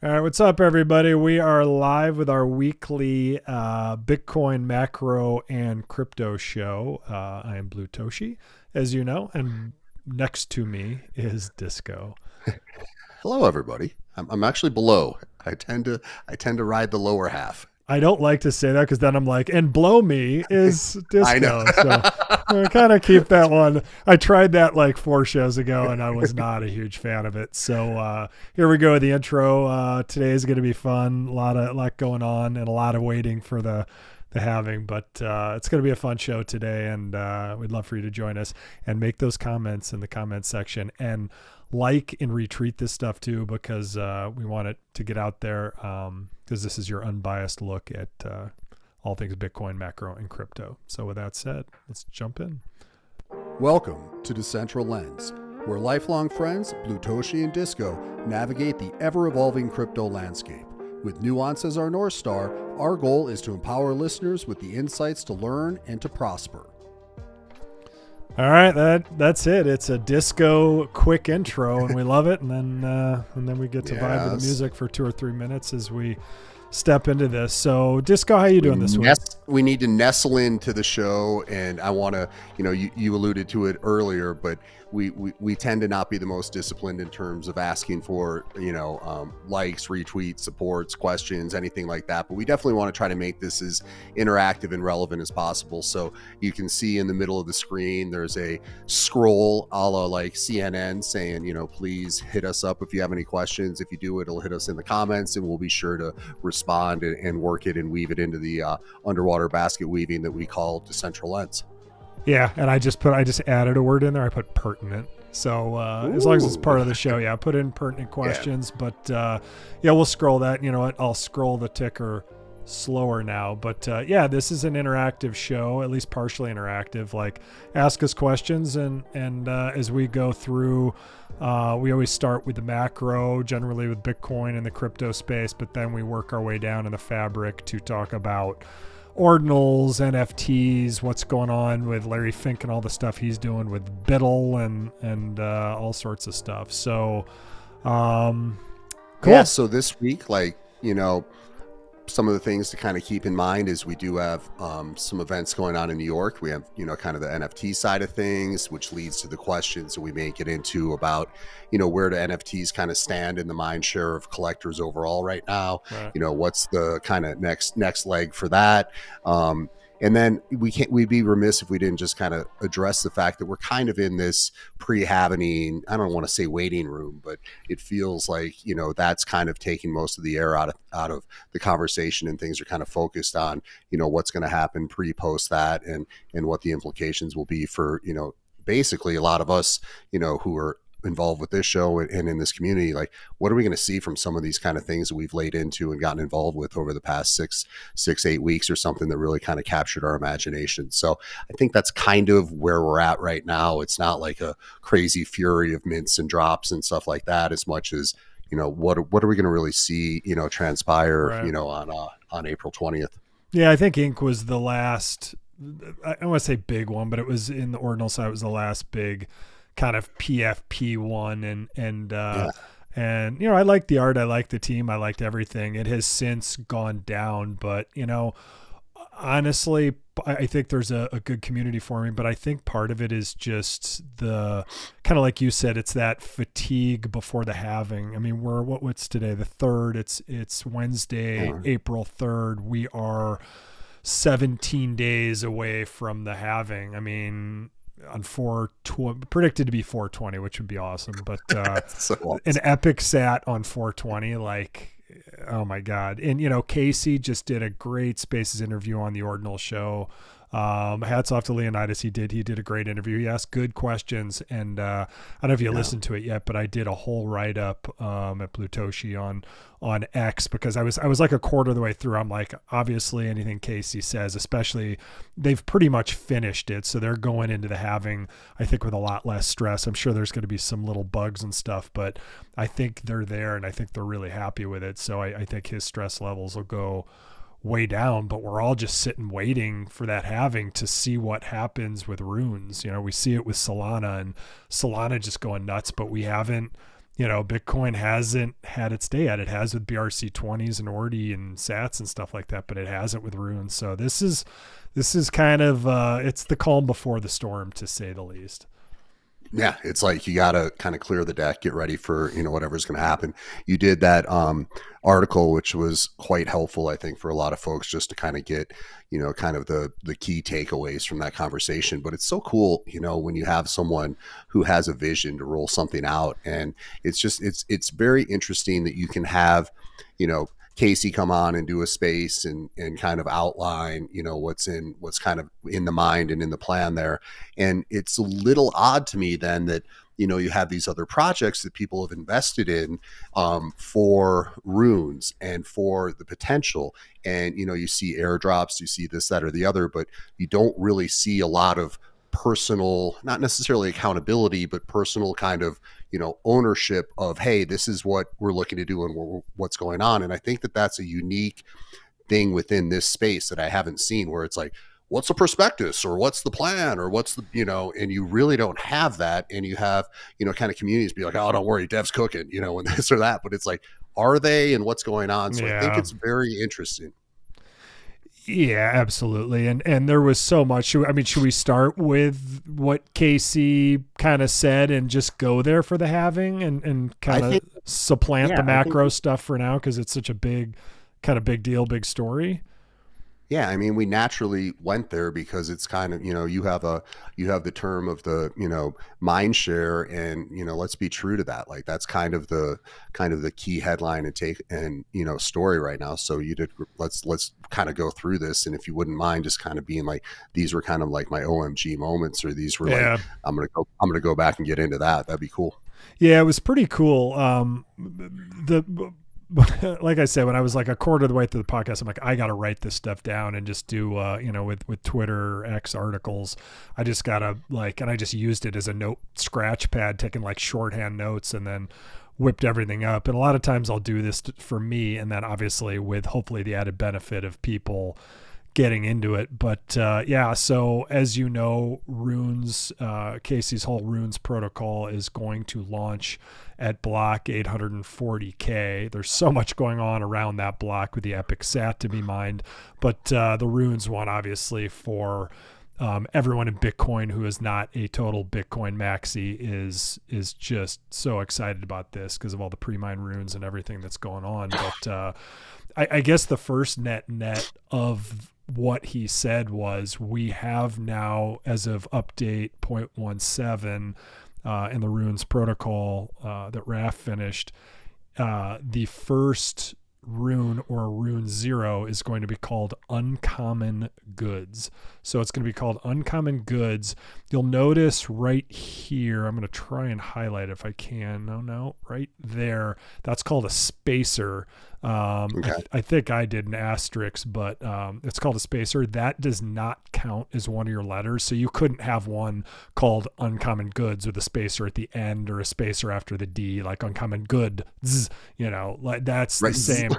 All right, what's up, everybody? We are live with our weekly Bitcoin macro and crypto show. I am Blutoshi, as you know, and next to me is Disco. Hello, everybody. I'm actually below. I tend to ride the lower half. I don't like to say that because then I'm like, and below me is I know. Disco. So I kind of keep that one. I tried that like 4 shows ago and I was not a huge fan of it. So here we go. The intro. Today is going to be fun. A lot going on and a lot of waiting for the halving, but it's going to be a fun show today, and we'd love for you to join us and make those comments in the comments section and like and retweet this stuff too, because we want it to get out there, because this is your unbiased look at all things Bitcoin, macro, and crypto. So with that said, let's jump in. Welcome to Decentral Lens, where lifelong friends Blutoshi and Disco navigate the ever-evolving crypto landscape. With nuance as our North Star, our goal is to empower listeners with the insights to learn and to prosper. All right, that's it. It's a Disco quick intro, and we love it. And then we get to vibe with the music for 2 or 3 minutes as we step into this. So, Disco, how you doing this week? We need to nestle into the show, and I want to, you alluded to it earlier, but we tend to not be the most disciplined in terms of asking for, likes, retweets, supports, questions, anything like that. But we definitely want to try to make this as interactive and relevant as possible. So you can see in the middle of the screen, there's a scroll a la like CNN saying, please hit us up if you have any questions. If you do, it'll hit us in the comments, and we'll be sure to respond and work it and weave it into the underwater basket weaving that we call Decentral Lens. Yeah, and I just added a word in there. I put pertinent. So as long as it's part of the show, yeah, put in pertinent questions. Yeah. But we'll scroll that. You know what? I'll scroll the ticker slower now. But this is an interactive show, at least partially interactive. Like, ask us questions, and as we go through, we always start with the macro, generally with Bitcoin and the crypto space, but then we work our way down in the fabric to talk about ordinals, NFTs, what's going on with Larry Fink and all the stuff he's doing with Biddle and all sorts of stuff. So, cool. Yeah, so this week, some of the things to kind of keep in mind is we do have some events going on in New York. We have, kind of the NFT side of things, which leads to the questions that we may get into about, where do NFTs kind of stand in the mind share of collectors overall right now? Right. What's the kind of next leg for that? And then we'd be remiss if we didn't just kind of address the fact that we're kind of in this pre-halving, I don't want to say waiting room, but it feels like, that's kind of taking most of the air out of the conversation, and things are kind of focused on, what's going to happen pre-post that, and what the implications will be for, basically a lot of us, who are involved with this show and in this community. Like, what are we going to see from some of these kind of things that we've laid into and gotten involved with over the past 8 weeks or something that really kind of captured our imagination? So I think that's kind of where we're at right now. It's not like a crazy fury of mints and drops and stuff like that, as much as, what are we going to really see, transpire, right, on April 20th. Yeah, I think Ink was the last, I don't want to say big one, but it was in the ordinal side. It was the last big kind of PFP one, and I liked the art, I liked the team, I liked everything. It has since gone down, but honestly, I think there's a good community forming, but I think part of it is just the kind of, like you said, it's that fatigue before the halving. I mean, what's today, the 3rd? It's Wednesday, April 3rd. We are 17 days away from the halving. I mean, on predicted to be 420, which would be awesome, but so awesome. An epic sat on 420, like, oh my god. And Casey just did a great Spaces interview on the Ordinal show. Hats off to Leonidas. He did a great interview. He asked good questions, and I don't know if you listened to it yet, but I did a whole write-up at Blutoshi on X, because I was like a quarter of the way through. I'm like, obviously anything Casey says, especially, they've pretty much finished it, so they're going into the halving, I think, with a lot less stress. I'm sure there's going to be some little bugs and stuff, but I think they're there, and I think they're really happy with it. So I think his stress levels will go way down, but we're all just sitting waiting for that halving to see what happens with runes. We see it with Solana, and Solana just going nuts, but we haven't Bitcoin hasn't had its day yet. It has with BRC20s and Ordi and Sats and stuff like that, but it hasn't with runes. So this is kind of it's the calm before the storm, to say the least. Yeah, it's like you got to kind of clear the deck, get ready for, whatever's going to happen. You did that article, which was quite helpful, I think, for a lot of folks, just to kind of get, kind of the key takeaways from that conversation. But it's so cool, when you have someone who has a vision to roll something out. And it's just, it's very interesting that you can have, Casey come on and do a space and kind of outline, what's kind of in the mind and in the plan there. And it's a little odd to me then that, you have these other projects that people have invested in for runes and for the potential. And, you see airdrops, you see this, that, or the other, but you don't really see a lot of personal, not necessarily accountability, but personal kind of, ownership of, hey, this is what we're looking to do and what's going on. And I think that that's a unique thing within this space that I haven't seen, where it's like, what's the prospectus, or what's the plan, or what's the, and you really don't have that. And you have, kind of communities be like, oh, don't worry, dev's cooking, and this or that, but it's like, are they, and what's going on? So I think it's very interesting. Yeah, absolutely. And there was so much. Should we start with what Casey kind of said and just go there for the halving and kind of supplant the macro stuff for now, because it's such a big deal, big story? Yeah, I mean, we naturally went there because it's kind of, you have the term of the, mind share, and, let's be true to that. Like, that's kind of the key headline and take and, story right now. So let's kind of go through this. And if you wouldn't mind just kind of being like, these were kind of like my OMG moments, or these were like, I'm going to go back and get into that. That'd be cool. Yeah, it was pretty cool. Like I said, when I was like a quarter of the way through the podcast, I'm like, I got to write this stuff down and just do, with Twitter X articles, I just got to and I just used it as a note scratch pad, taking like shorthand notes, and then whipped everything up. And a lot of times I'll do this for me, and then obviously with hopefully the added benefit of people getting into it. But so as you know, runes, Casey's whole runes protocol is going to launch at block 840K. There's so much going on around that block with the epic sat to be mined, but the runes one, obviously, for everyone in Bitcoin who is not a total Bitcoin maxi is just so excited about this because of all the pre-mine runes and everything that's going on. But I guess the first net of what he said was, we have now, as of update 0.17 in the runes protocol that Raf finished, the first rune, or rune 0, is going to be called uncommon goods. So it's going to be called uncommon goods. You'll notice right here, I'm going to try and highlight it if I can. No, right there. That's called a spacer. Okay. I think I did an asterisk, but it's called a spacer. That does not count as one of your letters. So you couldn't have one called uncommon goods with a spacer at the end, or a spacer after the D, like uncommon goods, like that's right. The same.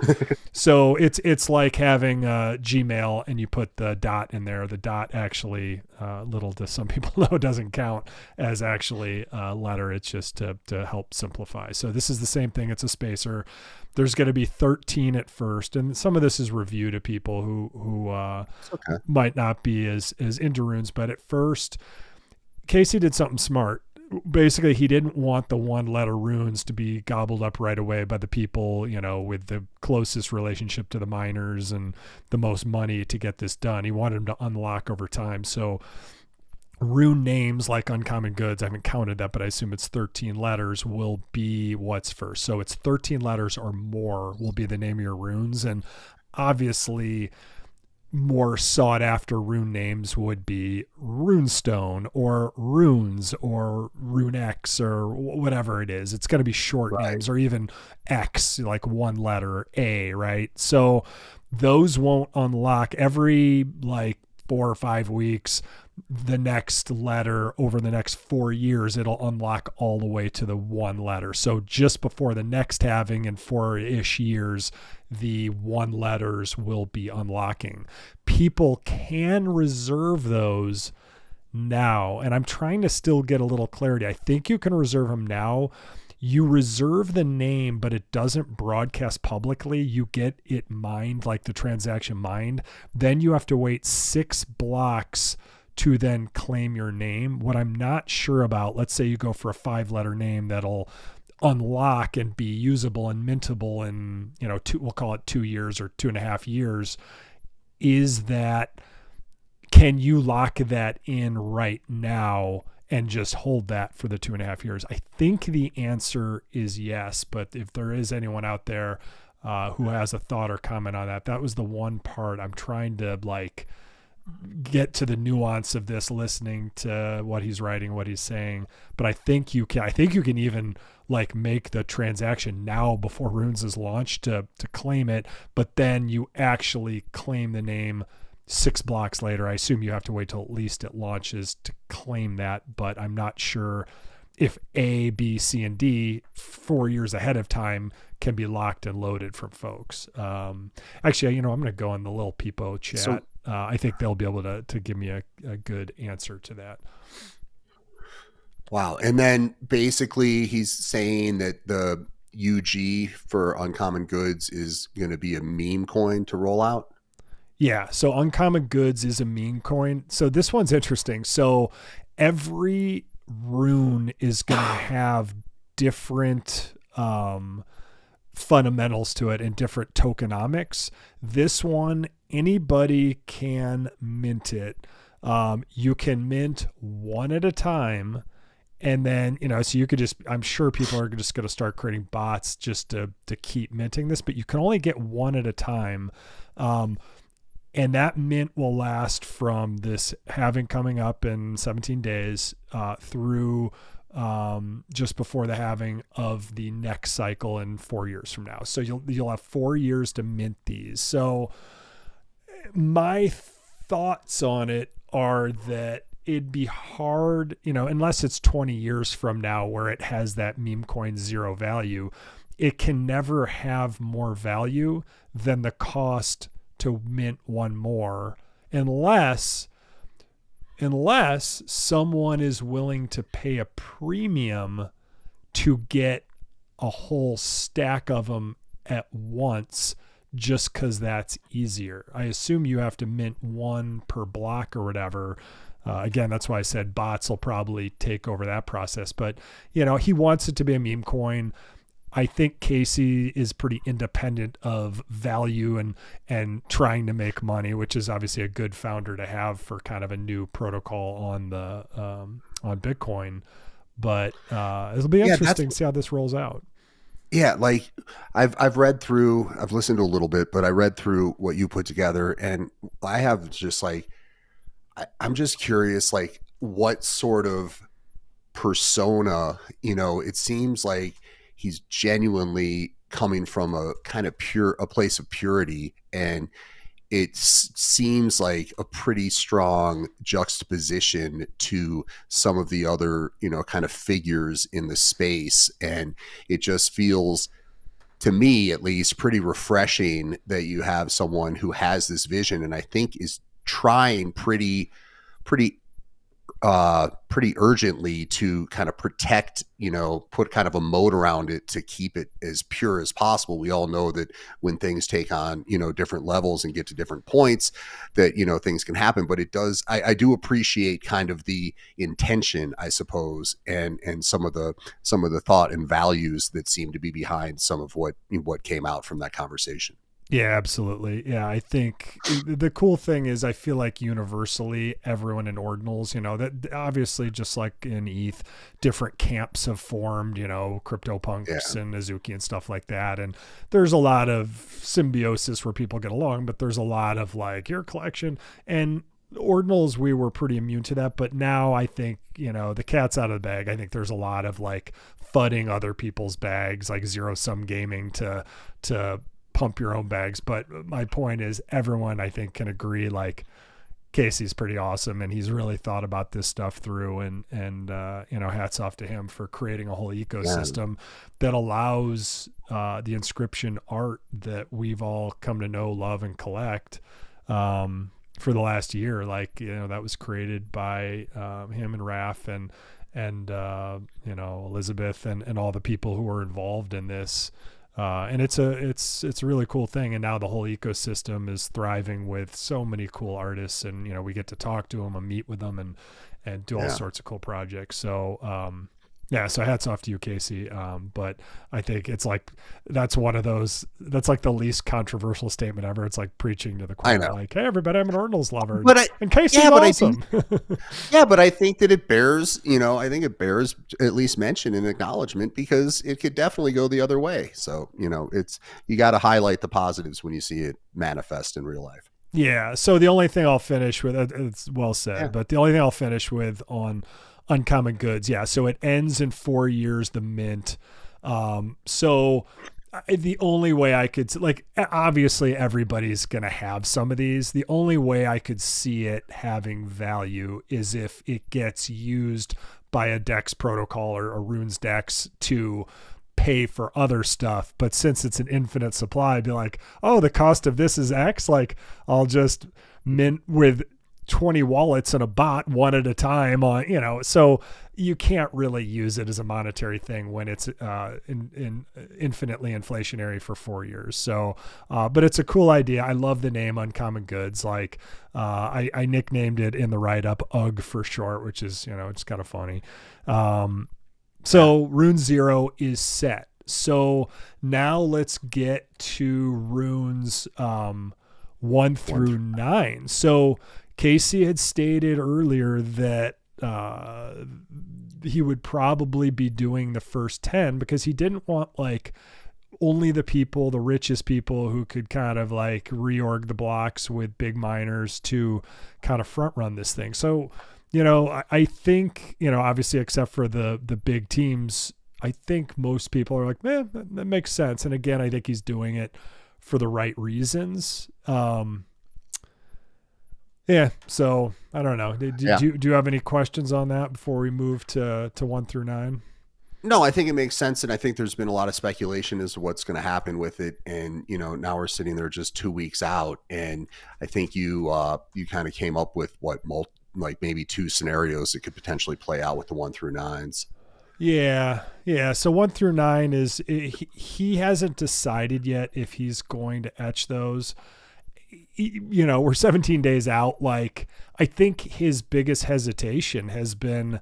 So it's like having Gmail and you put the dot in there. The dot actually, little to some people know, doesn't count as actually a letter. It's just to help simplify. So this is the same thing. It's a spacer. There's going to be 13 at first, and some of this is review to people who might not be as into runes. But at first, Casey did something smart. Basically, he didn't want the one-letter runes to be gobbled up right away by the people, with the closest relationship to the miners and the most money to get this done. He wanted them to unlock over time. So rune names like uncommon goods, I haven't counted that, but I assume it's 13 letters, will be what's first. So it's 13 letters or more will be the name of your runes. And obviously, more sought after rune names would be runestone or runes or runex or whatever it is. It's going to be short names, or even X, like one letter, A, right? So those won't unlock. Every 4 or 5 weeks, the next letter over the next 4 years, it'll unlock all the way to the one letter. So just before the next halving in 4-ish years, the one letters will be unlocking. People can reserve those now, and I'm trying to still get a little clarity. I think you can reserve them now. You reserve the name, but it doesn't broadcast publicly. You get it mined, like the transaction mined. Then you have to wait 6 blocks to then claim your name. What I'm not sure about, let's say you go for a 5-letter name that'll unlock and be usable and mintable in, we'll call it 2 years or 2.5 years, is that, can you lock that in right now and just hold that for the 2.5 years? I think the answer is yes, but if there is anyone out there who has a thought or comment on that, that was the one part I'm trying to get to the nuance of this, listening to what he's writing, what he's saying. But I think you can even make the transaction now before Runes is launched to claim it, but then you actually claim the name 6 blocks later. I assume you have to wait till at least it launches to claim that, but I'm not sure if A, B, C, and D 4 years ahead of time can be locked and loaded from folks. Actually, I'm going to go in the little Peepo chat. So, I think they'll be able to give me a good answer to that. Wow. And then basically he's saying that the UG for Uncommon Goods is going to be a meme coin to roll out. Yeah. So Uncommon Goods is a meme coin. So this one's interesting. So every rune is going to have different fundamentals to it and different tokenomics. This one, anybody can mint it. You can mint one at a time. And then, so you could I'm sure people are just going to start creating bots just to keep minting this, but you can only get one at a time. And that mint will last from this halving coming up in 17 days through just before the halving of the next cycle in 4 years from now. So you'll have 4 years to mint these. So my thoughts on it are that it'd be hard, unless it's 20 years from now where it has that meme coin 0 value, it can never have more value than the cost to mint one more, unless someone is willing to pay a premium to get a whole stack of them at once, just because that's easier. I assume you have to mint one per block or whatever. Again, that's why I said bots will probably take over that process. But, he wants it to be a meme coin. I think Casey is pretty independent of value and trying to make money, which is obviously a good founder to have for kind of a new protocol on the on Bitcoin. But it'll be interesting to see how this rolls out. Yeah, I've read through, I've listened to a little bit, but I read through what you put together, and I have just I'm just curious, what sort of persona, it seems like he's genuinely coming from a kind of a place of purity. And it seems like a pretty strong juxtaposition to some of the other, kind of figures in the space. And it just feels, to me at least, pretty refreshing that you have someone who has this vision, and I think is trying pretty urgently to kind of protect, put kind of a moat around it to keep it as pure as possible. We all know that when things take on, different levels and get to different points that, things can happen, but it does, I do appreciate kind of the intention, I suppose, and some of the thought and values that seem to be behind some of what came out from that conversation. Yeah, absolutely. Yeah, I think the cool thing is I feel like universally everyone in ordinals, that obviously just like in ETH, different camps have formed, CryptoPunks and Azuki and stuff like that. And there's a lot of symbiosis where people get along, but there's a lot of your collection. And ordinals, we were pretty immune to that. But now I think, the cat's out of the bag. I think there's a lot of fudding other people's bags, like zero-sum gaming to pump your own bags. But my point is, everyone I think can agree Casey's pretty awesome, and he's really thought about this stuff through, and hats off to him for creating a whole ecosystem that allows the inscription art that we've all come to know, love, and collect for the last year. That was created by him and Raph, you know, Elizabeth and all the people who are involved in this. And it's a really cool thing. And now the whole ecosystem is thriving with so many cool artists, and, you know, we get to talk to them and meet with them and do all sorts of cool projects. So, yeah, so hats off to you, Casey. But I think it's like, that's one of those, that's like the least controversial statement ever. It's like preaching to the choir, like, hey, everybody, I'm an Ordinals lover. And Casey's awesome. But I think that it bears, you know, I think it bears at least mention and acknowledgement, because it could definitely go the other way. So, you know, you got to highlight the positives when you see it manifest in real life. Yeah. So the only thing I'll finish with, it's well said, but the only thing I'll finish with on Uncommon Goods. Yeah. So it ends in 4 years, the mint. So the only way I could, like, obviously everybody's going to have some of these. The only way I could see it having value is if it gets used by a DEX protocol or a Runes DEX to pay for other stuff. But since it's an infinite supply, I'd be like, oh, the cost of this is X. Like, I'll just mint with 20 wallets and a bot one at a time on, you know, so you can't really use it as a monetary thing when it's infinitely inflationary for 4 years. So, but it's a cool idea. I love the name Uncommon Goods. Like, I nicknamed it in the write-up UG for short, which is, you know, it's kind of funny. So Rune 0 is set. So now let's get to runes 1 through 9. So Casey had stated earlier that he would probably be doing the first 10 because he didn't want, like, only the richest people who could kind of like reorg the blocks with big miners to kind of front run this thing. So, you know, I think, you know, obviously except for the big teams, I think most people are like, that makes sense. And again, I think he's doing it for the right reasons. Yeah. So I don't know. Do you have any questions on that before we move to 1 through 9? No, I think it makes sense. And I think there's been a lot of speculation as to what's going to happen with it. And, you know, now we're sitting there just 2 weeks out. And I think you kind of came up with like maybe 2 scenarios that could potentially play out with the 1 through 9s. Yeah. Yeah. So 1 through 9 is, he hasn't decided yet if he's going to etch those. You know, we're 17 days out. Like, I think his biggest hesitation has been,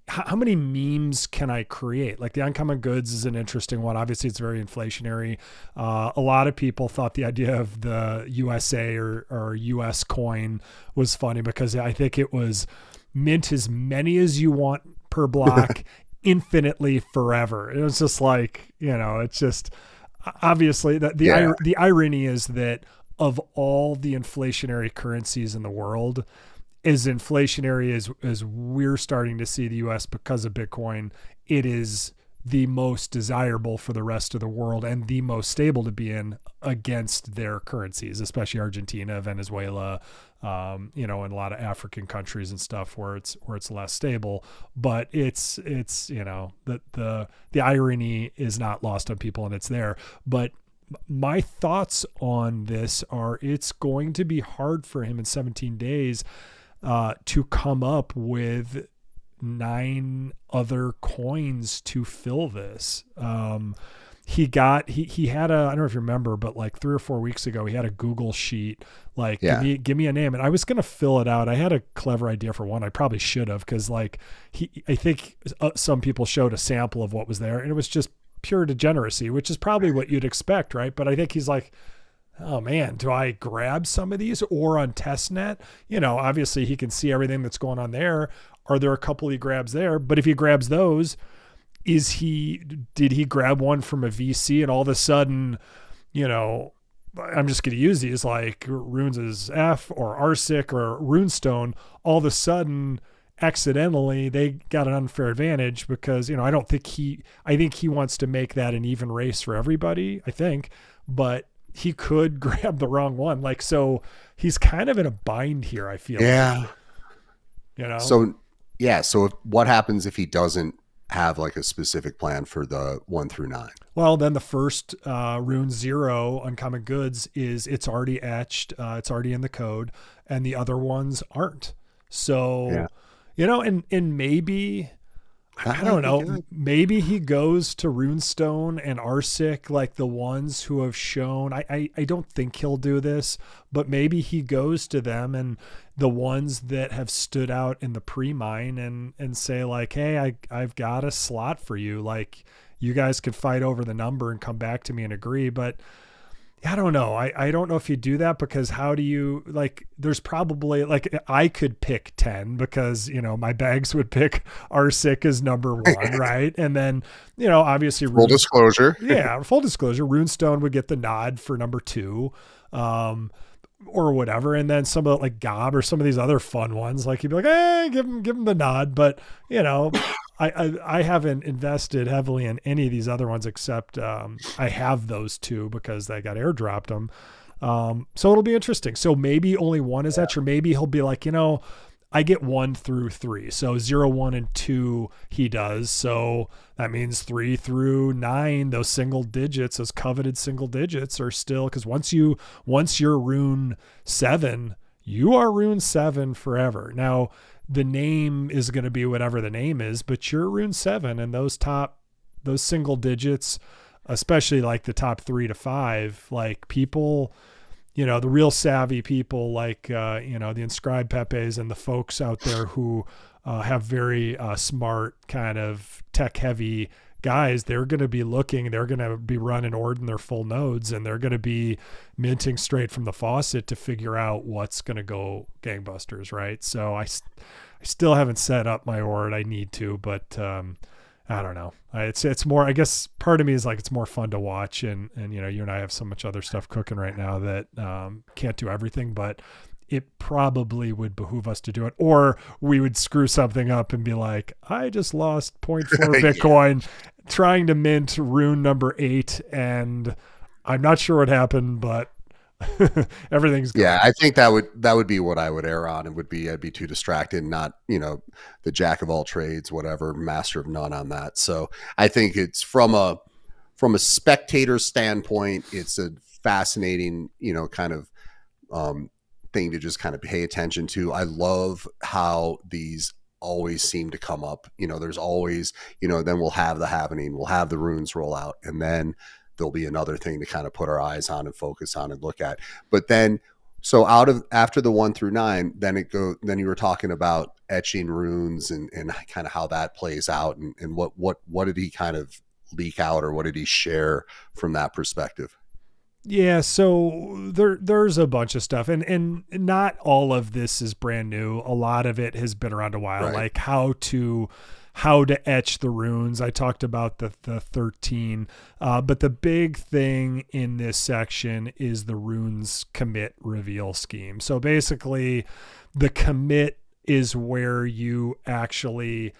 how many memes can I create? Like, the Uncommon Goods is an interesting one. Obviously it's very inflationary. A lot of people thought the idea of the USA or US coin was funny because I think it was mint as many as you want per block infinitely forever. It was just like, you know, it's just, obviously the irony is that of all the inflationary currencies in the world, as inflationary as we're starting to see the US because of Bitcoin, it is the most desirable for the rest of the world and the most stable to be in against their currencies, especially Argentina, Venezuela, you know, and a lot of African countries and stuff where it's less stable. But it's you know, the irony is not lost on people, and it's there. But my thoughts on this are, it's going to be hard for him in 17 days to come up with 9 other coins to fill this. He had I don't know if you remember, but like 3 or 4 weeks ago, he had a Google sheet, like, give me a name. And I was going to fill it out. I had a clever idea for one. I probably should have, because like I think some people showed a sample of what was there, and it was just pure degeneracy, which is probably what you'd expect. Right. But I think he's like, oh man, do I grab some of these? Or on testnet, you know, obviously he can see everything that's going on there. Are there a couple he grabs there? But if he grabs those, did he grab one from a VC and all of a sudden, you know, I'm just going to use these like Runes is F or RSIC or Runestone, all of a sudden accidentally they got an unfair advantage because, you know, I think he wants to make that an even race for everybody, I think, but he could grab the wrong one. Like, so he's kind of in a bind here, I feel. Yeah. Like, you know? So what happens if he doesn't have like a specific plan for the 1 through 9? Well, then the first Rune 0 Uncommon Goods it's already etched. It's already in the code, and the other ones aren't. So, Yeah. and maybe, That I might don't be know, good. maybe he goes to Runestone and Arsic, like the ones who have shown, I don't think he'll do this, but maybe he goes to them and the ones that have stood out in the pre-mine and say like, hey, I've got a slot for you. Like you guys could fight over the number and come back to me and agree. But I don't know. I don't know if you do that because how do you like there's probably like I could pick 10 because my bags would pick Arsic as number one, right? And then, obviously Full disclosure. yeah, full disclosure, Runestone would get the nod for number two. Or whatever, and then some of like Gob or some of these other fun ones, like you'd be like, give him the nod. But I haven't invested heavily in any of these other ones except I have those two because I got airdropped them. So it'll be interesting. So maybe only one is etched, or maybe he'll be like, I get 1 through 3. So 0, 1, and 2 he does. So that means 3 through 9, those single digits, those coveted single digits are still, because once you're rune 7, you are rune 7 forever. Now the name is going to be whatever the name is, but you're rune 7, and those single digits, especially like the top 3 to 5, like people, the real savvy people like, the inscribed Pepes and the folks out there who have very smart kind of tech heavy guys, they're going to be looking, they're going to be running Orden their full nodes, and they're going to be minting straight from the faucet to figure out what's going to go gangbusters, right? So I still haven't set up my Ord. I need to, but I don't know. It's more, I guess part of me is like, it's more fun to watch. And you and I have so much other stuff cooking right now that can't do everything, but it probably would behoove us to do it. Or we would screw something up and be like, I just lost 0.4 Bitcoin trying to mint rune number 8. And I'm not sure what happened, but everything's good. Yeah, I think that would be what I would err on. I'd be too distracted, not the jack of all trades, whatever, master of none on that. So I think it's from a spectator standpoint, it's a fascinating kind of thing to just kind of pay attention to. I love how these always seem to come up. There's always then we'll have the happening, we'll have the runes roll out, and then there'll be another thing to kind of put our eyes on and focus on and look at. But then, so after the 1 through 9, then you were talking about etching runes and kind of how that plays out and what did he kind of leak out, or what did he share from that perspective? Yeah, so there's a bunch of stuff, and not all of this is brand new. A lot of it has been around a while, Right. like how to etch the runes. I talked about the 13, but the big thing in this section is the runes commit reveal scheme. So basically, the commit is where you actually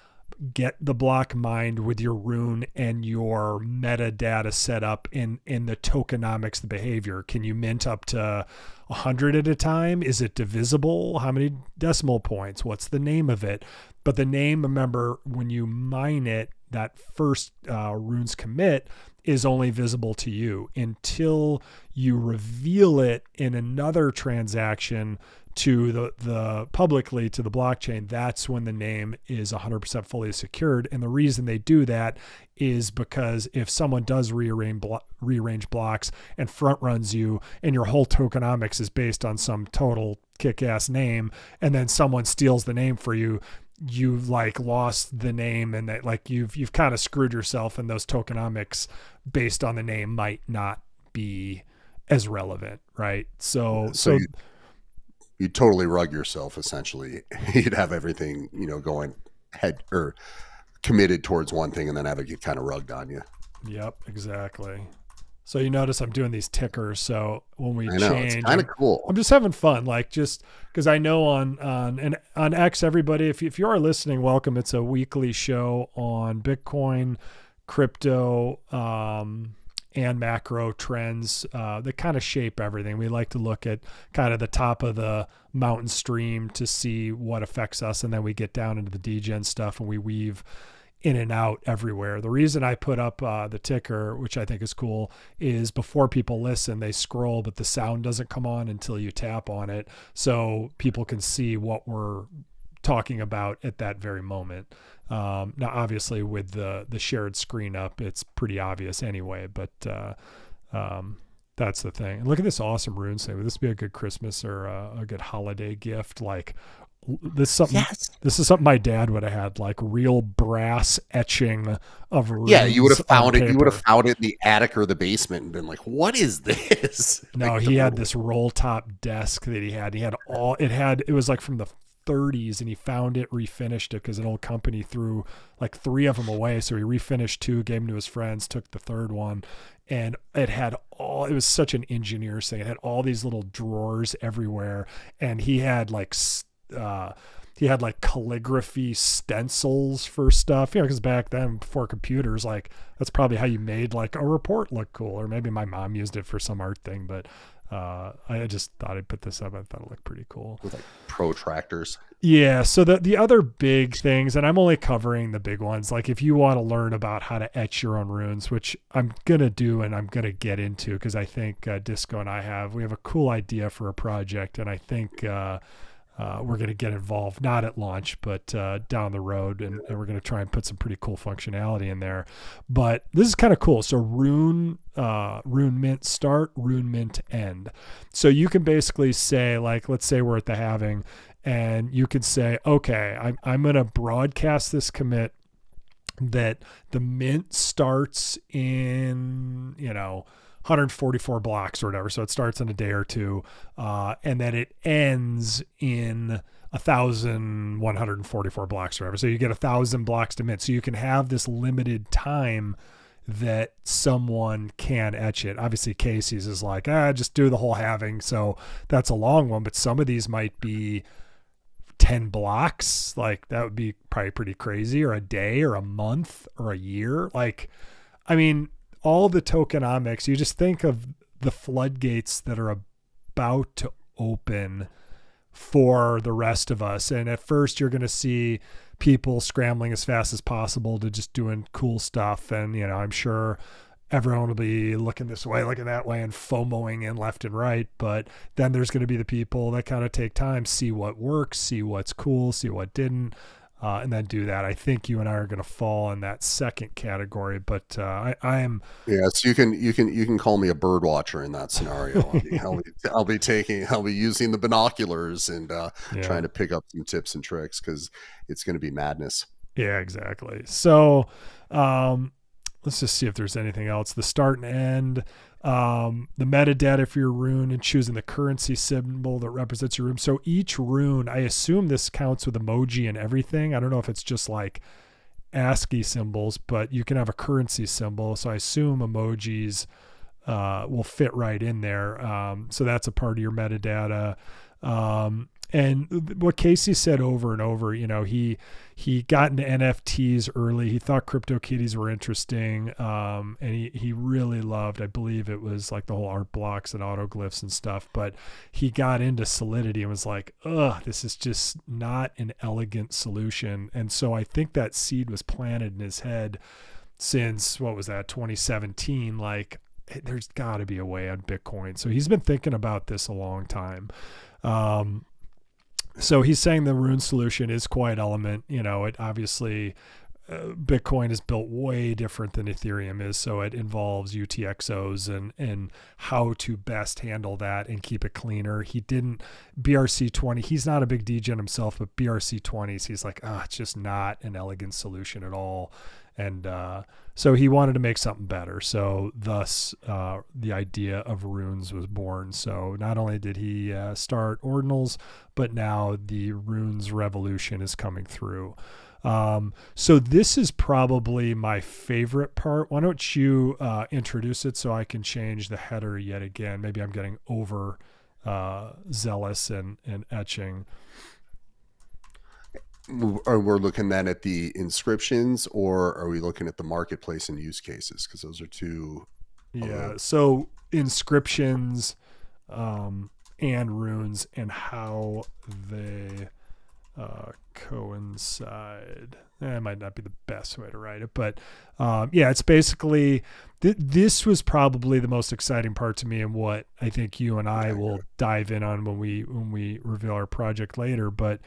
get the block mined with your rune and your metadata set up in the tokenomics, the behavior. Can you mint up to 100 at a time? Is it divisible? How many decimal points? What's the name of it? But the name, remember, when you mine it, that first runes commit is only visible to you until you reveal it in another transaction to the publicly to the blockchain. That's when the name is 100% fully secured. And the reason they do that is because if someone does rearrange blocks and front runs you, and your whole tokenomics is based on some total kick-ass name, and then someone steals the name for you, you've like lost the name, and that like you've kind of screwed yourself, and those tokenomics based on the name might not be as relevant, right? So you'd totally rug yourself, essentially. You'd have everything, going head or committed towards one thing, and then have it get kind of rugged on you. Yep, exactly. So you notice I'm doing these tickers. So when we change, it's kind of cool. I'm just having fun, like just because I know on X, everybody, if you are listening, welcome. It's a weekly show on Bitcoin, crypto, and macro trends that kind of shape everything. We like to look at kind of the top of the mountain stream to see what affects us, and then we get down into the degen stuff, and we weave in and out everywhere. The reason I put up the ticker, which I think is cool, is before people listen, they scroll, but the sound doesn't come on until you tap on it, so people can see what we're talking about at that very moment. Now, obviously, with the shared screen up, it's pretty obvious anyway. But that's the thing. And look at this awesome rune say. Would this be a good Christmas or a good holiday gift? Like this is something. Yes. This is something my dad would have had, like real brass etching of runes. Yeah, you would have found it. Paper. You would have found it in the attic or the basement and been like, "What is this?" No, Like, he had this roll top desk that he had. He had all it had. It was like from the 30s, and he found it, refinished it because an old company threw like 3 of them away. So he refinished 2, gave them to his friends, took the 3rd one, and it had all. It was such an engineer's thing. It had all these little drawers everywhere, and he had like calligraphy stencils for stuff, because back then, before computers, like that's probably how you made like a report look cool. Or maybe my mom used it for some art thing, but I just thought I'd put this up. I thought it looked pretty cool with like protractors. Yeah. So the other big things, and I'm only covering the big ones, like if you want to learn about how to etch your own runes, which I'm going to do and I'm going to get into, because I think Disco and we have a cool idea for a project, and I think we're going to get involved, not at launch, but down the road, and we're going to try and put some pretty cool functionality in there. But this is kind of cool. So rune mint start, rune mint end. So you can basically say, like, let's say we're at the halving, and you could say, okay, I'm going to broadcast this commit that the mint starts in, 144 blocks or whatever. So it starts in a day or two, and then it ends in 1,144 blocks or whatever. So you get 1,000 blocks to mint. So you can have this limited time that someone can etch it. Obviously Casey's is like, just do the whole halving. So that's a long one, but some of these might be 10 blocks. Like that would be probably pretty crazy, or a day or a month or a year. Like, I mean, all the tokenomics, you just think of the floodgates that are about to open for the rest of us. And at first you're going to see people scrambling as fast as possible to just doing cool stuff. And, I'm sure everyone will be looking this way, looking that way, and FOMOing in left and right. But then there's going to be the people that kind of take time, see what works, see what's cool, see what didn't. And then do that. I think you and I are going to fall in that second category, but I am. Yeah, so you can call me a bird watcher in that scenario. I'll be using the binoculars and trying to pick up some tips and tricks, because it's going to be madness. Yeah, exactly. So let's just see if there's anything else. The start and end, the metadata for your rune, and choosing the currency symbol that represents your rune. So each rune, I assume this counts with emoji and everything. I don't know if it's just like ASCII symbols, but you can have a currency symbol. So I assume emojis will fit right in there. So that's a part of your metadata. And what Casey said over and over, he got into NFTs early. He thought CryptoKitties were interesting. And he really loved, I believe it was like the whole art blocks and autoglyphs and stuff, but he got into Solidity and was like, this is just not an elegant solution. And so I think that seed was planted in his head since, 2017? Like, there's got to be a way on Bitcoin. So he's been thinking about this a long time. So he's saying the rune solution is quiet element. It obviously, Bitcoin is built way different than Ethereum is. So it involves UTXOs and how to best handle that and keep it cleaner. He didn't BRC20. He's not a big degen himself, but BRC20s, he's like, it's just not an elegant solution at all. And so he wanted to make something better. So thus the idea of runes was born. So not only did he start ordinals, but now the runes revolution is coming through. So this is probably my favorite part. Why don't you introduce it so I can change the header yet again? Maybe I'm getting over zealous and etching. Or we're looking then at the inscriptions, or are we looking at the marketplace and use cases? Because those are two. Yeah. So inscriptions and runes and how they coincide. It might not be the best way to write it, but it's basically this was probably the most exciting part to me, and what I think you and I will dive in on when we reveal our project later. But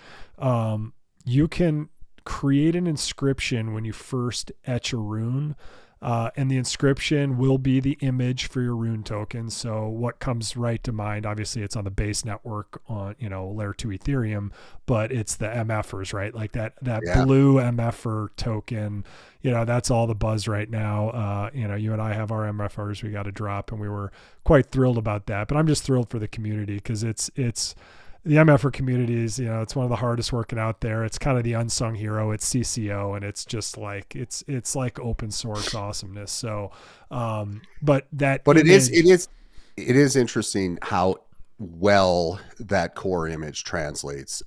you can create an inscription when you first etch a rune. And the inscription will be the image for your rune token. So what comes right to mind, obviously it's on the base network on, layer 2 Ethereum, but it's the MFers, right? Like that Yeah. blue MFer token, that's all the buzz right now. You and I have our MFers we got to drop, and we were quite thrilled about that, but I'm just thrilled for the community because it's the MFer community is, it's one of the hardest working out there. It's kind of the unsung hero. It's CCO, and it's just like it's like open source awesomeness. So, but it is interesting how well that core image translates,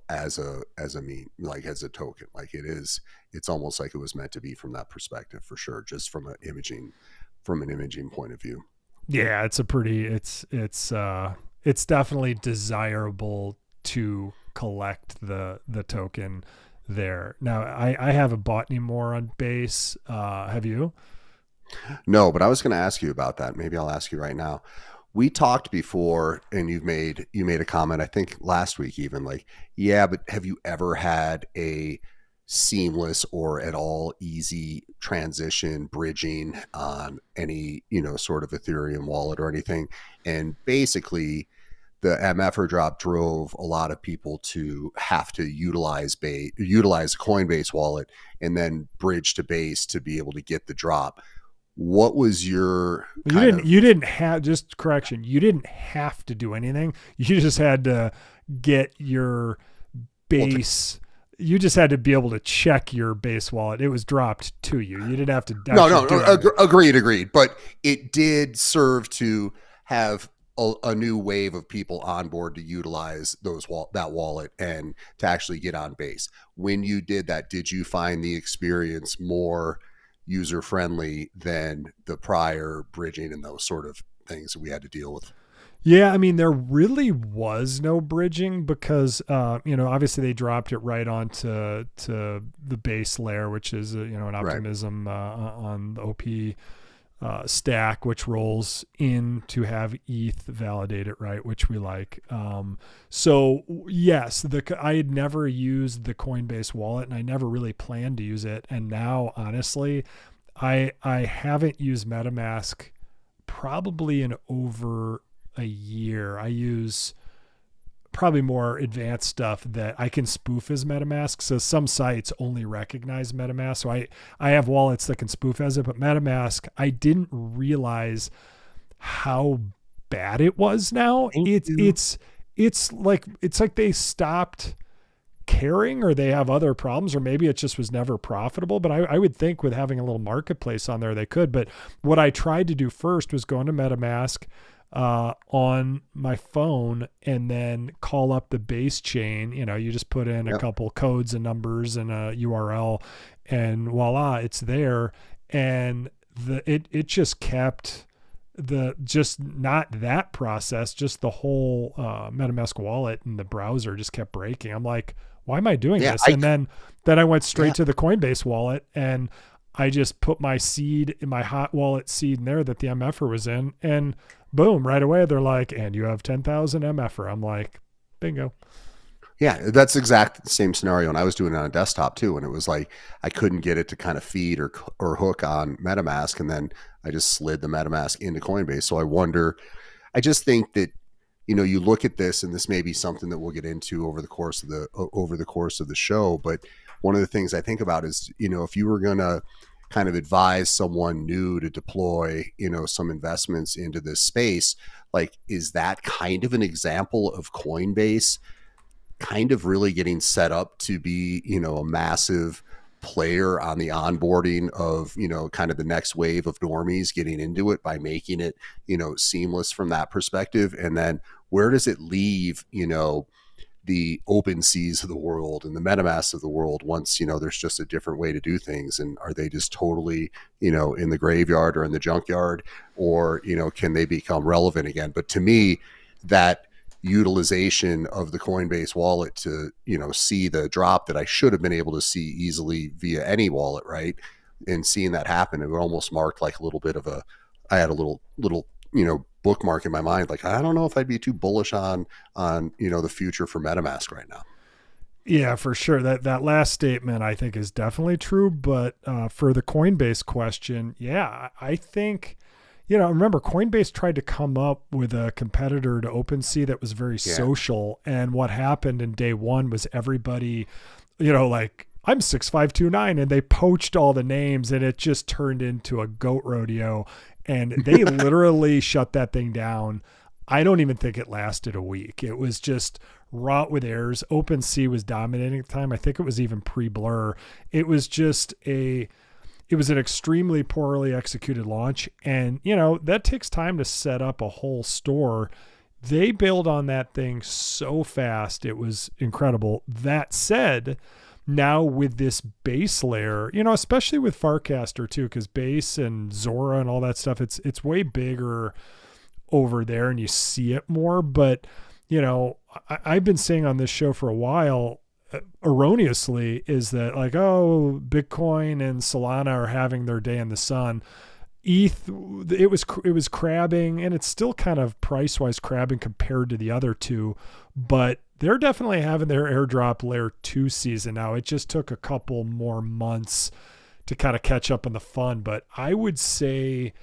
as a meme, like as a token. Like it's almost like it was meant to be from that perspective for sure, just from an imaging point of view. Yeah, it's definitely desirable to collect the token there. Now, I haven't bought any more on base. Have you? No, but I was going to ask you about that. Maybe I'll ask you right now. We talked before, and you made a comment, I think last week even, like, yeah, but have you ever had a seamless or at all easy transition bridging on any, sort of Ethereum wallet or anything? And basically the MFR drop drove a lot of people to have to utilize a Coinbase wallet and then bridge to base to be able to get the drop. What was your you didn't have, just correction, you didn't have to do anything. You just had to get your base. You just had to be able to check your base wallet. It was dropped to you. You didn't have to. Agreed. But it did serve to have a new wave of people on board to utilize that wallet and to actually get on base. When you did that, did you find the experience more user friendly than the prior bridging and those sort of things that we had to deal with? Yeah, I mean, there really was no bridging because, obviously they dropped it right onto the base layer, which is, an optimism on the OP stack, which rolls in to have ETH validate it, right, which we like. So yes, I had never used the Coinbase wallet, and I never really planned to use it. And now, honestly, I haven't used MetaMask probably in over a year. I use probably more advanced stuff that I can spoof as MetaMask. So some sites only recognize MetaMask. So I have wallets that can spoof as it, but MetaMask, I didn't realize how bad it was now. It's like they stopped caring, or they have other problems, or maybe it just was never profitable. But I would think with having a little marketplace on there, they could. But what I tried to do first was go into MetaMask on my phone and then call up the base chain. You just put in a couple codes and numbers and a URL, and voila, it's there. And it just kept just not that process, just the whole MetaMask wallet and the browser just kept breaking. I'm like, why am I doing this? And then I went straight to the Coinbase wallet, and I just put my seed in my hot wallet seed in there that the MFR was in, and boom, right away they're like, and you have 10,000 MFR. I'm like, bingo. Yeah, that's exact the same scenario. And I was doing it on a desktop too. And it was like, I couldn't get it to kind of feed or hook on MetaMask. And then I just slid the MetaMask into Coinbase. So I just think that, you look at this, and this may be something that we'll get into over the course of the show. But one of the things I think about is, if you were going to kind of advise someone new to deploy, some investments into this space, like, is that kind of an example of Coinbase kind of really getting set up to be, a massive player on the onboarding of, kind of the next wave of normies getting into it by making it, seamless from that perspective? And then where does it leave, the open seas of the world and the MetaMask of the world once, there's just a different way to do things? And are they just totally, in the graveyard or in the junkyard, or, can they become relevant again? But to me, that utilization of the Coinbase wallet to, see the drop that I should have been able to see easily via any wallet, right? And seeing that happen, it almost marked like a little bit of I had a little, bookmark in my mind. Like, I don't know if I'd be too bullish on, the future for MetaMask right now. Yeah, for sure. That last statement I think is definitely true. But for the Coinbase question, yeah, I think, remember Coinbase tried to come up with a competitor to OpenSea that was very Yeah. social, and what happened in day one was everybody, like I'm 6529, and they poached all the names, and it just turned into a goat rodeo, and they literally shut that thing down. I don't even think it lasted a week. It was just wrought with errors. OpenSea was dominating at the time. I think it was even pre-Blur. It was just it was an extremely poorly executed launch. And, that takes time to set up a whole store. They bailed on that thing so fast. It was incredible. That said, now with this base layer, especially with Farcaster too, because base and Zora and all that stuff, it's way bigger over there and you see it more. But, I've been saying on this show for a while, erroneously, is that like, oh, Bitcoin and Solana are having their day in the sun. ETH, it was crabbing, and it's still kind of price wise crabbing compared to the other two, but they're definitely having their airdrop layer 2 season now. It just took a couple more months to kind of catch up on the fun, but I would say,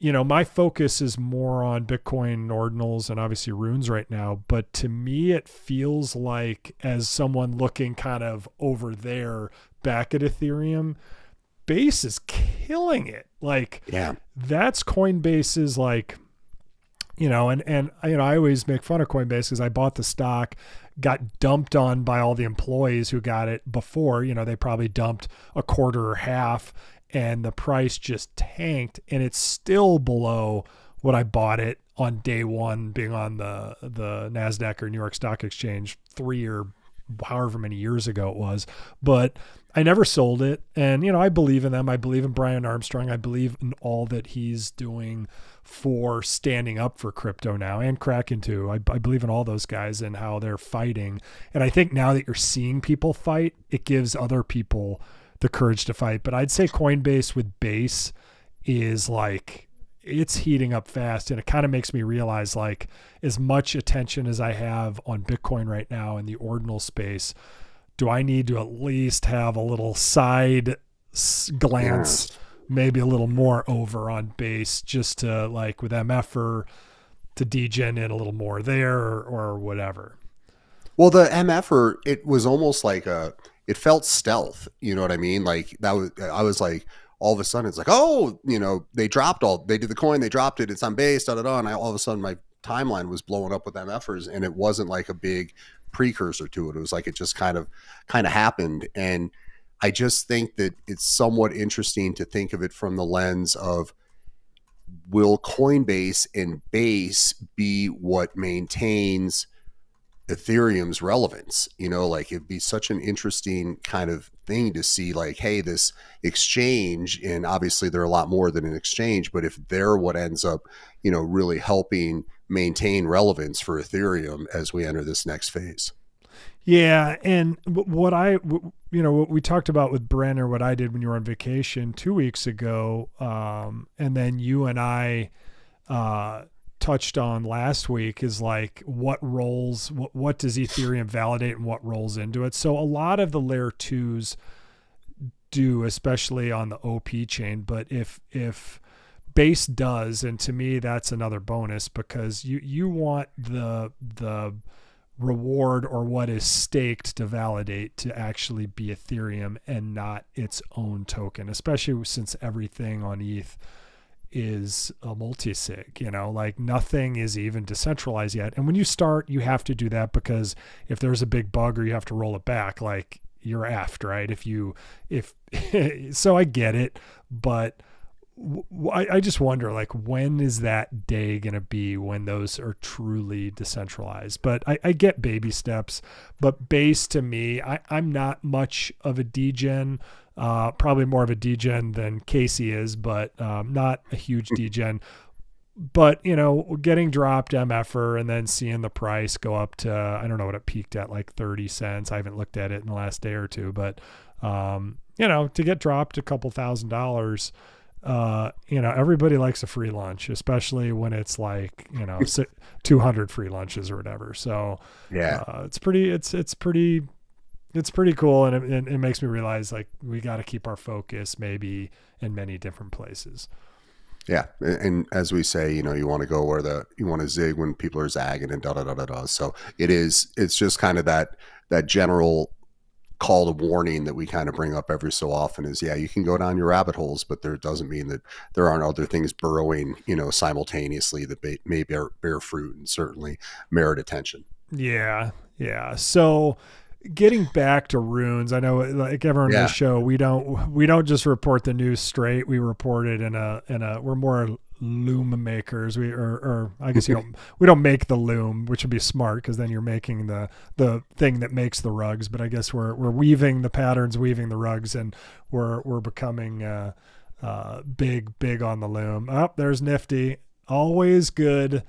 my focus is more on Bitcoin ordinals and obviously runes right now. But to me, it feels like, as someone looking kind of over there back at Ethereum, Base is killing it. Like, Yeah. that's Coinbase's, like, and I always make fun of Coinbase because I bought the stock, got dumped on by all the employees who got it before. They probably dumped a quarter or half, and the price just tanked, and it's still below what I bought it on day one, being on the NASDAQ or New York Stock Exchange 3 or however many years ago it was. But I never sold it. And, I believe in them. I believe in Brian Armstrong. I believe in all that he's doing for standing up for crypto now, and Kraken too. I believe in all those guys and how they're fighting. And I think now that you're seeing people fight, it gives other people the courage to fight. But I'd say Coinbase with Base is like, it's heating up fast, and it kind of makes me realize, like, as much attention as I have on Bitcoin right now in the ordinal space, do I need to at least have a little side glance, maybe a little more over on Base, just to, like, with Mfer, to degen in a little more there, or whatever. Well, the MFer, it was almost like it felt stealth. You know what I mean? Like, I was like, all of a sudden it's like, oh, they did the coin, they dropped it, it's on Base, da da da. And all of a sudden my timeline was blowing up with MFers, and it wasn't like a big precursor to it. It was like, it just kind of happened. And I just think that it's somewhat interesting to think of it from the lens of, will Coinbase and Base be what maintains Ethereum's relevance? Like, it'd be such an interesting kind of thing to see, like, hey, this exchange, and obviously they're a lot more than an exchange, but if they're what ends up, really helping maintain relevance for Ethereum as we enter this next phase. Yeah. And what what we talked about with Bren, or what I did when you were on vacation 2 weeks ago, and then you and I touched on last week, is like, what roles, what does Ethereum validate and what rolls into it? So a lot of the layer 2s do, especially on the OP chain. But if Base does, and to me that's another bonus, because you want the reward, or what is staked to validate, to actually be Ethereum and not its own token, especially since everything on ETH is a multi-sig, like nothing is even decentralized yet. And when you start, you have to do that, because if there's a big bug or you have to roll it back, like, you're effed, right? So I get it, but I just wonder, like, when is that day going to be when those are truly decentralized? But I get baby steps, but Base, to me, I'm not much of a degen, probably more of a degen than Casey is, but not a huge degen. But, getting dropped MFer and then seeing the price go up to, I don't know what it peaked at, like 30 cents. I haven't looked at it in the last day or two, but, to get dropped a couple $1,000s, everybody likes a free lunch, especially when it's like, 200 free lunches or whatever. So Yeah. it's pretty cool. And it makes me realize like we got to keep our focus maybe in many different places. Yeah. And as we say, you want to go where you want to zig when people are zagging and da da da da da. So it's just kind of that general call to warning that we kind of bring up every so often is, you can go down your rabbit holes, but there doesn't mean that there aren't other things burrowing, simultaneously that may bear fruit and certainly merit attention. Yeah. Yeah. So getting back to runes, I know like everyone on the show, we don't just report the news straight. We report it we're more loom makers. We I guess we don't make the loom, which would be smart because then you're making the thing that makes the rugs. But I guess we're weaving the patterns, weaving the rugs, and we're becoming big on the loom. Oh, there's Nifty. Always good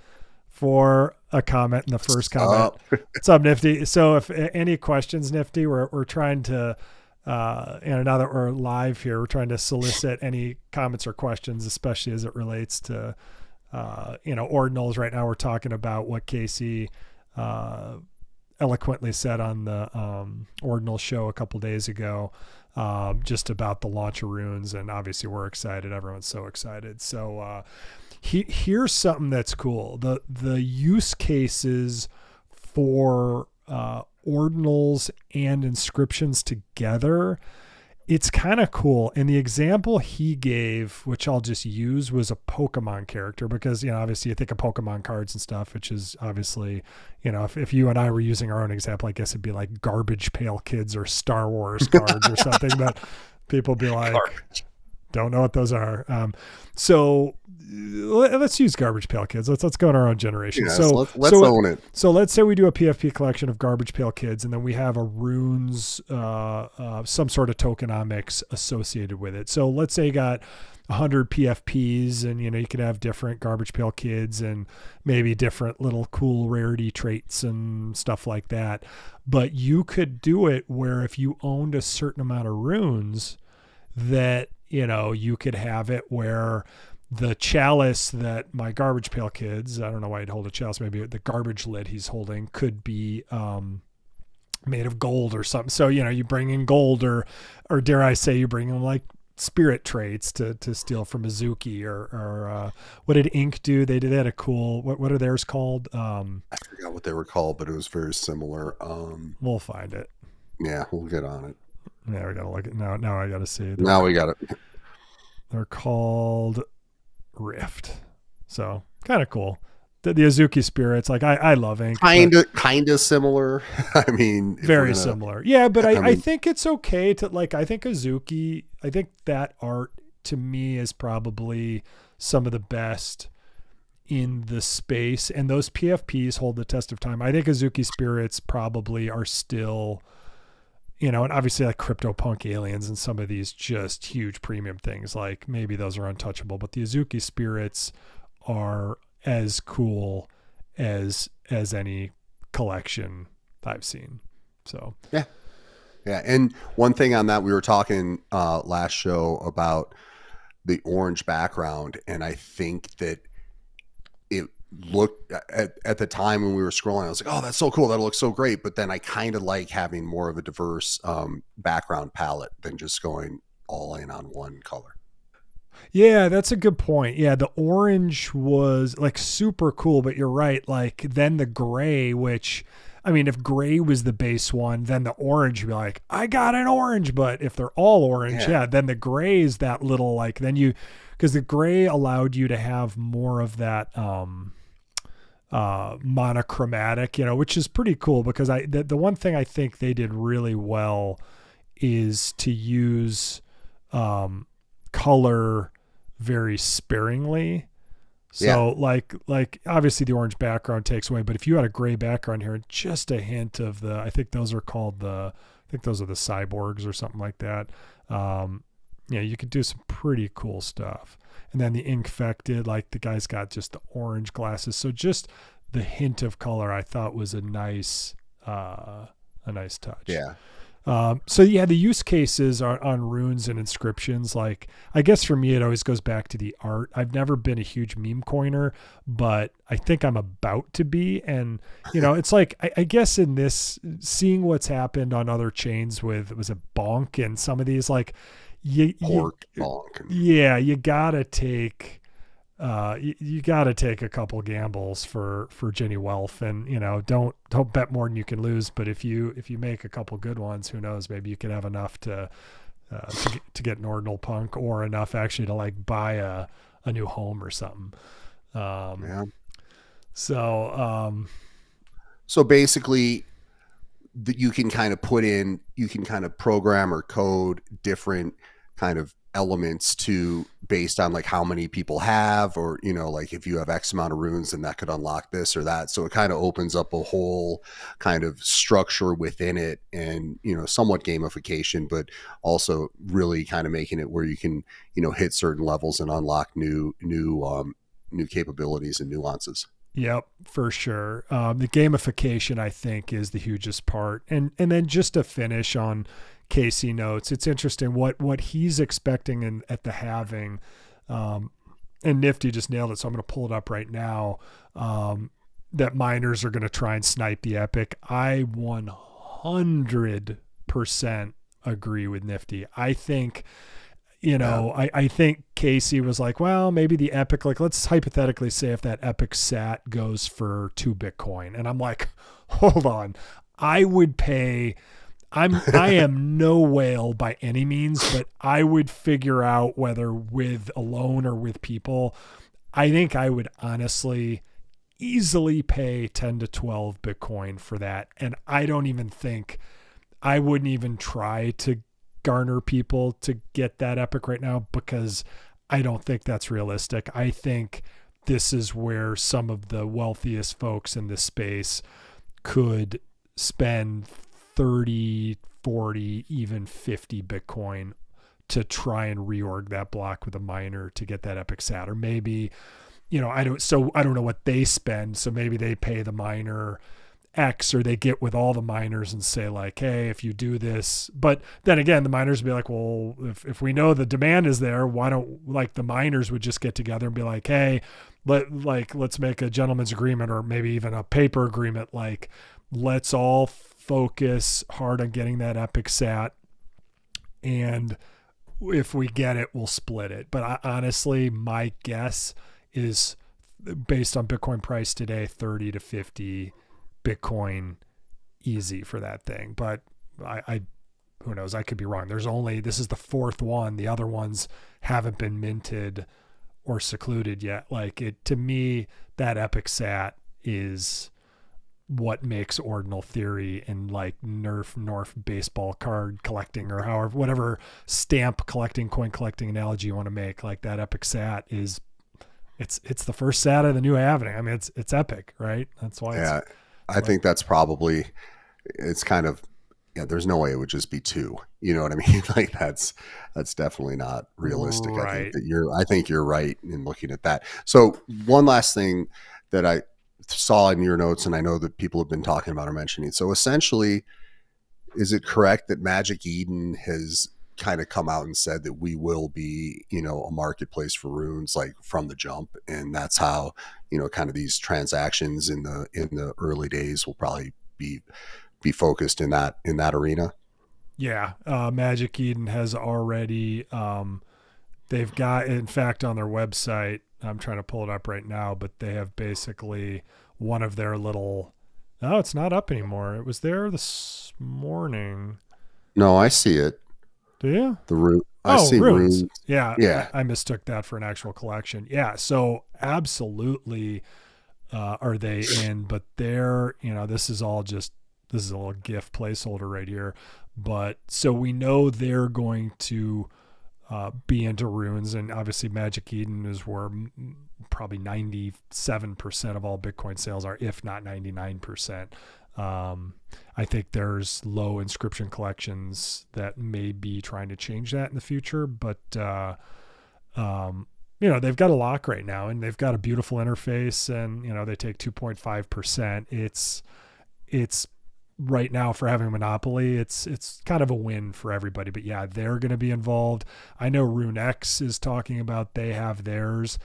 for a comment in the first comment. What's up, Nifty? So if any questions, Nifty, we're trying to and now that we're live here, we're trying to solicit any comments or questions, especially as it relates to ordinals. Right now we're talking about what Casey eloquently said on the ordinal show a couple days ago, just about the launch of runes, and obviously we're excited. Everyone's so excited. So here's something that's cool. The use cases for ordinals and inscriptions together, it's kind of cool. And the example he gave, which I'll just use, was a Pokemon character because, obviously you think of Pokemon cards and stuff, which is obviously, if you and I were using our own example, I guess it'd be like Garbage Pail Kids or Star Wars cards or something, but people be like, don't know what those are. So let's use Garbage Pail Kids. Let's go in our own generation. Yes, so let's own it. So let's say we do a PFP collection of Garbage Pail Kids, and then we have a runes, some sort of tokenomics associated with it. So let's say you got 100 PFPs, and you could have different Garbage Pail Kids and maybe different little cool rarity traits and stuff like that. But you could do it where if you owned a certain amount of runes, that you could have it where the chalice that my Garbage Pail Kids, I don't know why he'd hold a chalice, maybe the garbage lid he's holding could be made of gold or something. So, you bring in gold or dare I say you bring in like spirit traits to steal from Mizuki or what did Ink do? They had a cool, what are theirs called? I forgot what they were called, but it was very similar. We'll find it. Yeah, we'll get on it. Yeah, we got to look at now. Now I got to see. Now we got it. They're called Rift. So kind of cool. The Azuki spirits, like I love Ink. Kind of similar. I mean, very similar. Yeah, but I think it's okay to I think Azuki, I think that art to me is probably some of the best in the space, and those PFPs hold the test of time. I think Azuki spirits probably are still, and obviously like CryptoPunk Aliens and some of these just huge premium things, like maybe those are untouchable, but the Azuki spirits are as cool as any collection I've seen. So yeah. And one thing on that, we were talking last show about the orange background, and I think that it looked at the time when we were scrolling, I was like, oh, that's so cool, that looks so great. But then I kind of like having more of a diverse background palette than just going all in on one color. Yeah, that's a good point. Yeah, the orange was like super cool, but you're right. Like then the gray, which, I mean, if gray was the base one, then the orange would be like, I got an orange. But if they're all orange, then the gray is that little like, then because the gray allowed you to have more of that monochromatic, which is pretty cool, because the one thing I think they did really well is to use color very sparingly. So like obviously the orange background takes away, but if you had a gray background here and just a hint of I think those are the cyborgs or something like that. You could do some pretty cool stuff. And then the infected, like the guy's got just the orange glasses. So just the hint of color I thought was a nice touch. Yeah. So yeah, the use cases are on runes and inscriptions. Like, I guess for me, it always goes back to the art. I've never been a huge meme coiner, but I think I'm about to be. And, it's like, I guess in this, seeing what's happened on other chains with, was it Bonk and some of these, like, Pork, bonk. yeah, you gotta take, you got to take a couple gambles for Jenny Welf, and don't bet more than you can lose. But if you make a couple good ones, who knows? Maybe you could have enough to get an ordinal punk, or enough actually to like buy a new home or something. Yeah. So basically, you can kind of program or code different kind of elements based on like how many people have, or like if you have X amount of runes, then that could unlock this or that. So it kind of opens up a whole kind of structure within it, and somewhat gamification, but also really kind of making it where you can hit certain levels and unlock new capabilities and nuances. Yep, for sure. The gamification, I think, is the hugest part. And then just to finish on Casey notes, it's interesting what he's expecting at the halving. And Nifty just nailed it, so I'm going to pull it up right now. That miners are going to try and snipe the epic. I 100% agree with Nifty. I think I think Casey was like, well, maybe the epic, like, let's hypothetically say if that epic sat goes for 2 Bitcoin. And I'm like, hold on, I would pay. I am no whale by any means, but I would figure out whether with alone or with people. I think I would honestly easily pay 10 to 12 Bitcoin for that. And I don't even think I wouldn't even try to garner people to get that epic right now, because I don't think that's realistic. I think this is where some of the wealthiest folks in this space could spend 30, 40, even 50 Bitcoin to try and reorg that block with a miner to get that epic sat. Or maybe, I don't know what they spend. So maybe they pay the miner X, or they get with all the miners and say like, hey, if you do this. But then again, the miners would be like, well, if we know the demand is there, why don't, like, the miners would just get together and be like, hey, let's make a gentleman's agreement, or maybe even a paper agreement. Like, let's all focus hard on getting that epic sat, and if we get it, we'll split it. But honestly, my guess is, based on Bitcoin price today, 30 to 50 Bitcoin easy for that thing. But I who knows, I could be wrong. This is the 4th one. The other ones haven't been minted or secluded yet. Like, to me, that epic sat is what makes ordinal theory and like North baseball card collecting, or however, whatever stamp collecting, coin collecting analogy you want to make. Like, that epic sat is, it's the first sat of the new halving. I mean, it's epic, right? That's why I think that's probably, it's kind of, there's no way it would just be 2. You know what I mean? Like, that's definitely not realistic. Right. I think you're right in looking at that. So one last thing that I saw in your notes, and I know that people have been talking about or mentioning. So essentially, is it correct that Magic Eden has kind of come out and said that we will be, a marketplace for runes, like, from the jump, and that's how, kind of these transactions in the early days will probably be focused in that arena? Yeah. Magic Eden has already, they've got, in fact, on their website, I'm trying to pull it up right now, but they have basically one of their little, oh, it's not up anymore. It was there this morning. No, I see it. Do you? The rune. I see runes. Yeah. I mistook that for an actual collection. Yeah. So absolutely are they in, but they're, this is a little GIF placeholder right here. But so we know they're going to be into runes, and obviously Magic Eden is where probably 97% of all Bitcoin sales are, if not 99%. I think there's low inscription collections that may be trying to change that in the future, but they've got a lock right now, and they've got a beautiful interface, and they take 2.5%. It's right now for having a monopoly. It's kind of a win for everybody. But yeah, they're going to be involved. I know RuneX is talking about they have theirs.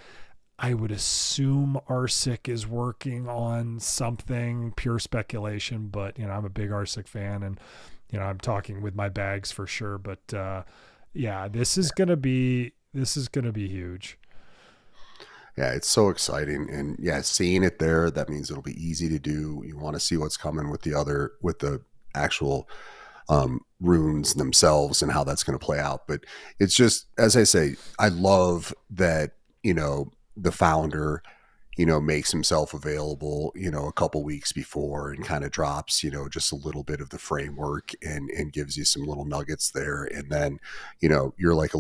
I would assume RSIC is working on something, pure speculation, but I'm a big RSIC fan, and I'm talking with my bags for sure. But yeah, this is gonna be huge. Yeah, it's so exciting. And yeah, seeing it there, that means it'll be easy to do. You want to see what's coming with the actual runes themselves and how that's going to play out. But it's just, as I say, I love that, the founder, makes himself available, a couple weeks before and kind of drops, just a little bit of the framework and gives you some little nuggets there. And then, you're like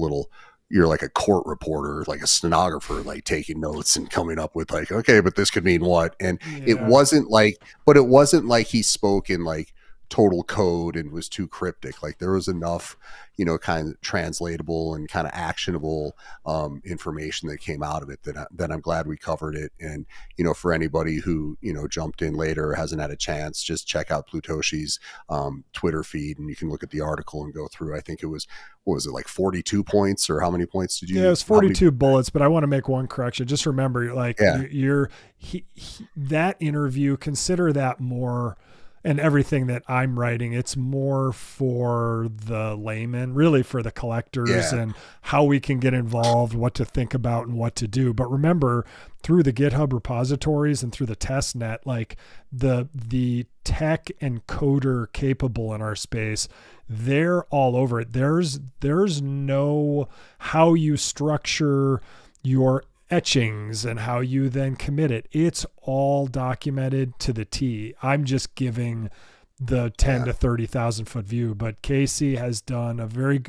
a court reporter, like a stenographer, like taking notes and coming up with like, okay, but this could mean what? And it wasn't like he spoke in like total code and was too cryptic. Like there was enough, kind of translatable and kind of actionable information that came out of it that I'm glad we covered it. And, for anybody who, jumped in later or hasn't had a chance, just check out Blutoshi's Twitter feed and you can look at the article and go through. I think it was, what was it, like 42 points, or how many points did you? Yeah, it was 42 bullets, but I want to make one correction. Just remember, like that interview, consider that more, and everything that I'm writing, it's more for the layman, really for the collectors and how we can get involved, what to think about and what to do. But remember, through the GitHub repositories and through the test net, like the tech and coder capable in our space, they're all over it. There's no how you structure your etchings and how you then commit it. It's all documented to the T. I'm just giving the 10 to 30,000 foot view, but Casey has done a very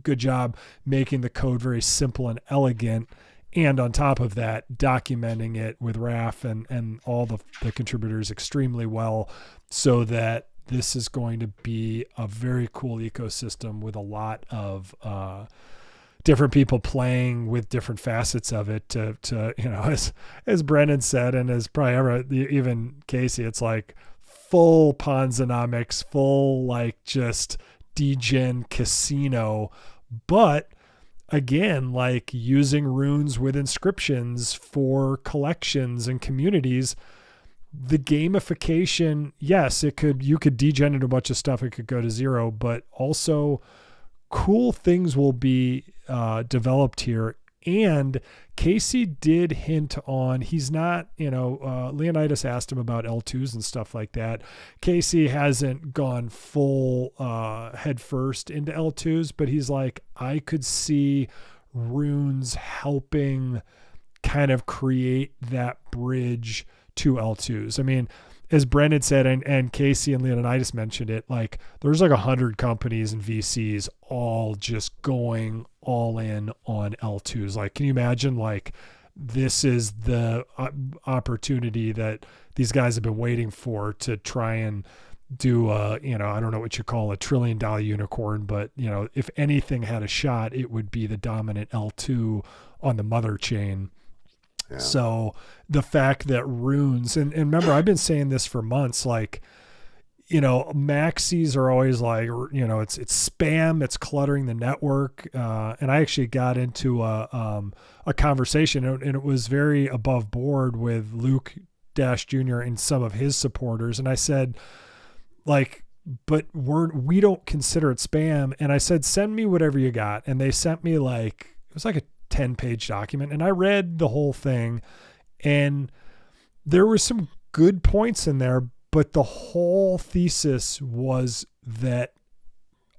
good job making the code very simple and elegant. And on top of that, documenting it with Raf and all the contributors extremely well, so that this is going to be a very cool ecosystem with a lot of different people playing with different facets of it to as Brennan said, and as probably even Casey, it's like full Ponzonomics, full like just degen casino, but again, like using runes with inscriptions for collections and communities. The gamification, yes, you could degen into a bunch of stuff, it could go to zero, but also cool things will be developed here. And Casey did hint on, he's not, Leonidas asked him about L2s and stuff like that. Casey hasn't gone full head first into L2s, but he's like, I could see runes helping kind of create that bridge to L2s. I mean, as Brendan said, and Casey and Leonidas mentioned it, like there's like 100 companies and VCs all just going all in on L2s. Like, can you imagine, like, this is the opportunity that these guys have been waiting for to try and do I don't know what you call a $1 trillion unicorn, but if anything had a shot, it would be the dominant L2 on the mother chain. Yeah. So the fact that runes, and remember, I've been saying this for months, like, maxis are always like, it's spam, it's cluttering the network. And I actually got into a conversation, and it was very above board with Luke Dash Jr. and some of his supporters. And I said, like, but we don't consider it spam. And I said, send me whatever you got. And they sent me it was like a 10-page document, and I read the whole thing, and there were some good points in there, but the whole thesis was that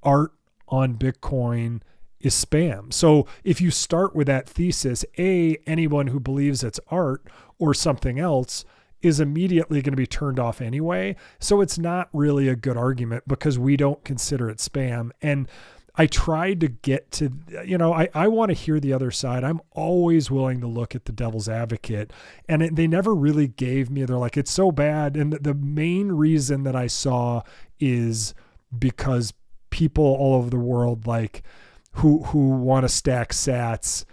art on Bitcoin is spam. So if you start with that thesis, anyone who believes it's art or something else is immediately going to be turned off anyway. So it's not really a good argument because we don't consider it spam. And I tried to get to, I want to hear the other side. I'm always willing to look at the devil's advocate. And they never really gave me, they're like, it's so bad. And the main reason that I saw is because people all over the world, like who want to stack sats,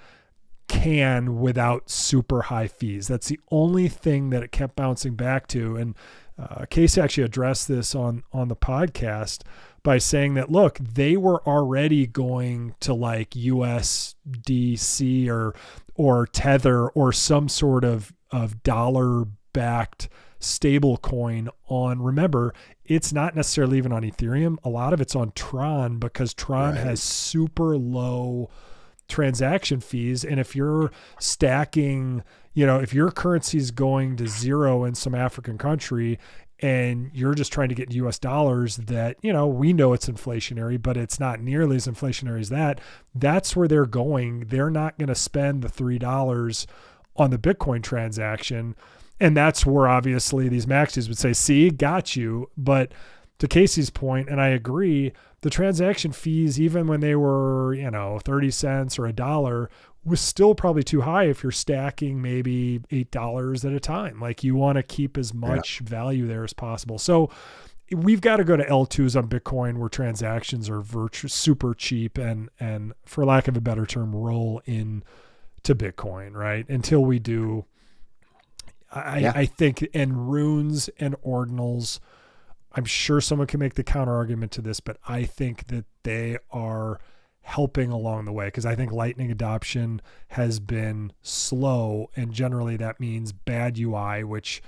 can without super high fees. That's the only thing that it kept bouncing back to. And Casey actually addressed this on the podcast by saying that, look, they were already going to like USDC or Tether or some sort of dollar backed stable coin on, remember, it's not necessarily even on Ethereum. A lot of it's on Tron, because Tron has super low transaction fees. And if you're stacking, if your currency is going to zero in some African country and you're just trying to get US dollars that, we know it's inflationary, but it's not nearly as inflationary as that. That's where they're going. They're not going to spend the $3 on the Bitcoin transaction. And that's where obviously these maxis would say, see, got you. But to Casey's point, and I agree, the transaction fees, even when they were, 30 cents or $1, was still probably too high if you're stacking maybe $8 at a time. Like, you want to keep as much value there as possible. So we've got to go to L2s on Bitcoin where transactions are super cheap and for lack of a better term, roll in to Bitcoin, right? Until we do, I think, and runes and ordinals, I'm sure someone can make the counter argument to this, but I think that they are helping along the way, because I think Lightning adoption has been slow, and generally that means bad UI, which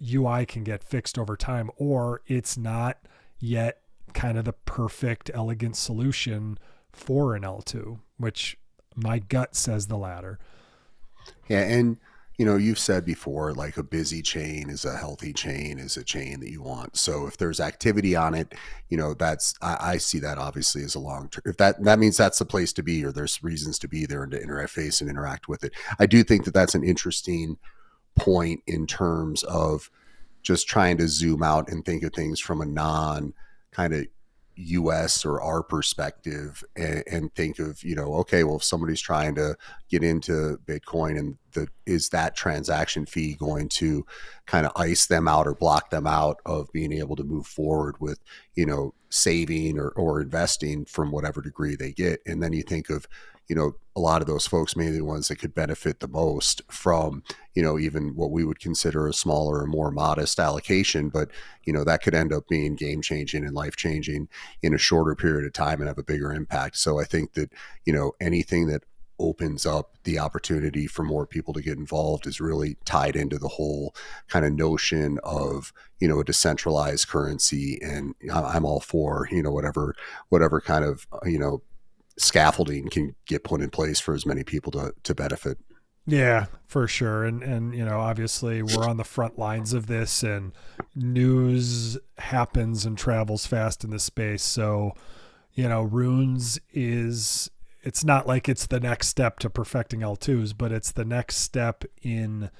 UI can get fixed over time, or it's not yet kind of the perfect, elegant solution for an L2, which my gut says the latter. Yeah, and you've said before, like, a busy chain is a healthy chain, is a chain that you want. So if there's activity on it, that's, I see that obviously as a long term. If that means that's the place to be, or there's reasons to be there and to interface and interact with it. I do think that that's an interesting point in terms of just trying to zoom out and think of things from a non kind of US or our perspective, and think of, okay, well, if somebody's trying to get into Bitcoin, and is that transaction fee going to kind of ice them out or block them out of being able to move forward with, saving or investing from whatever degree they get. And then you think of, a lot of those folks may be the ones that could benefit the most from, even what we would consider a smaller or more modest allocation, but, that could end up being game changing and life changing in a shorter period of time and have a bigger impact. So I think that, anything that opens up the opportunity for more people to get involved is really tied into the whole kind of notion of, a decentralized currency. And I'm all for, whatever kind of, scaffolding can get put in place for as many people to benefit. Yeah, for sure. And obviously we're on the front lines of this, and news happens and travels fast in this space. So, runes it's not like it's the next step to perfecting L2s, but it's the next step in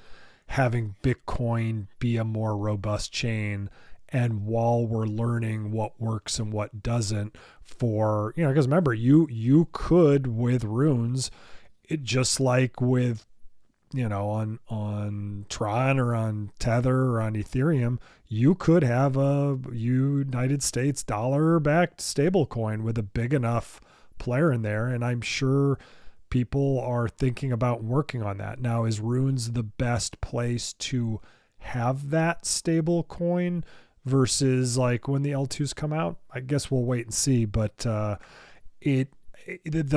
having Bitcoin be a more robust chain. And while we're learning what works and what doesn't for, because remember, you could with runes, just like with, on Tron or on Tether or on Ethereum, you could have a United States dollar backed stable coin with a big enough player in there. And I'm sure people are thinking about working on that. Now, is runes the best place to have that stable coin versus like when the L2s come out? I guess we'll wait and see, but the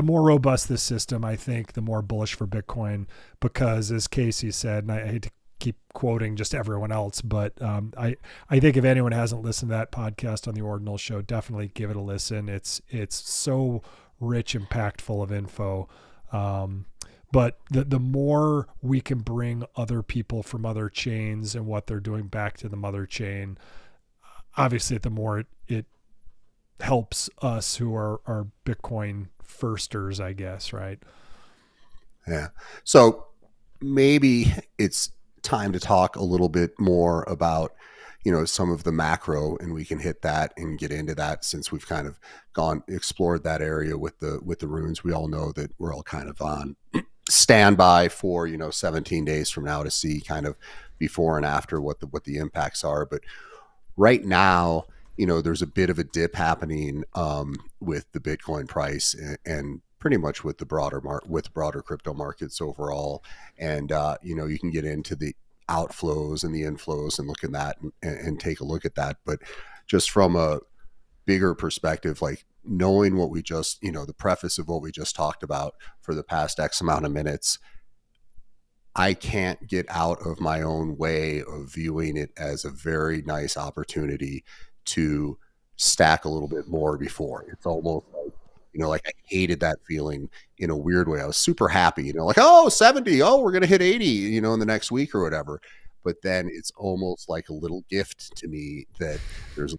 more robust this system, I think, the more bullish for Bitcoin, because as Casey said, and I hate to keep quoting just everyone else, but I think if anyone hasn't listened to that podcast on the Ordinal Show, definitely give it a listen. It's so rich and packed full of info. But the more we can bring other people from other chains and what they're doing back to the mother chain, obviously the more it helps us who are Bitcoin firsters, I guess, right? Yeah. So maybe it's time to talk a little bit more about, some of the macro, and we can hit that and get into that, since we've kind of explored that area with the runes. We all know that we're all kind of on standby for, 17 days from now to see kind of before and after what the impacts are. But right now, there's a bit of a dip happening with the Bitcoin price, and pretty much with the broader crypto markets overall. And you can get into the outflows and the inflows and look at that and take a look at that. But just from a bigger perspective, like knowing what we just, the preface of what we just talked about for the past X amount of minutes, I can't get out of my own way of viewing it as a very nice opportunity to stack a little bit more before. It's almost like, like I hated that feeling in a weird way. I was super happy, like, oh, 70, oh, we're going to hit 80, in the next week or whatever. But then it's almost like a little gift to me that there's a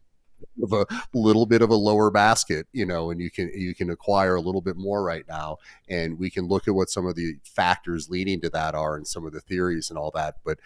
little bit of a lower basket, and you can acquire a little bit more right now. And we can look at what some of the factors leading to that are and some of the theories and all that. But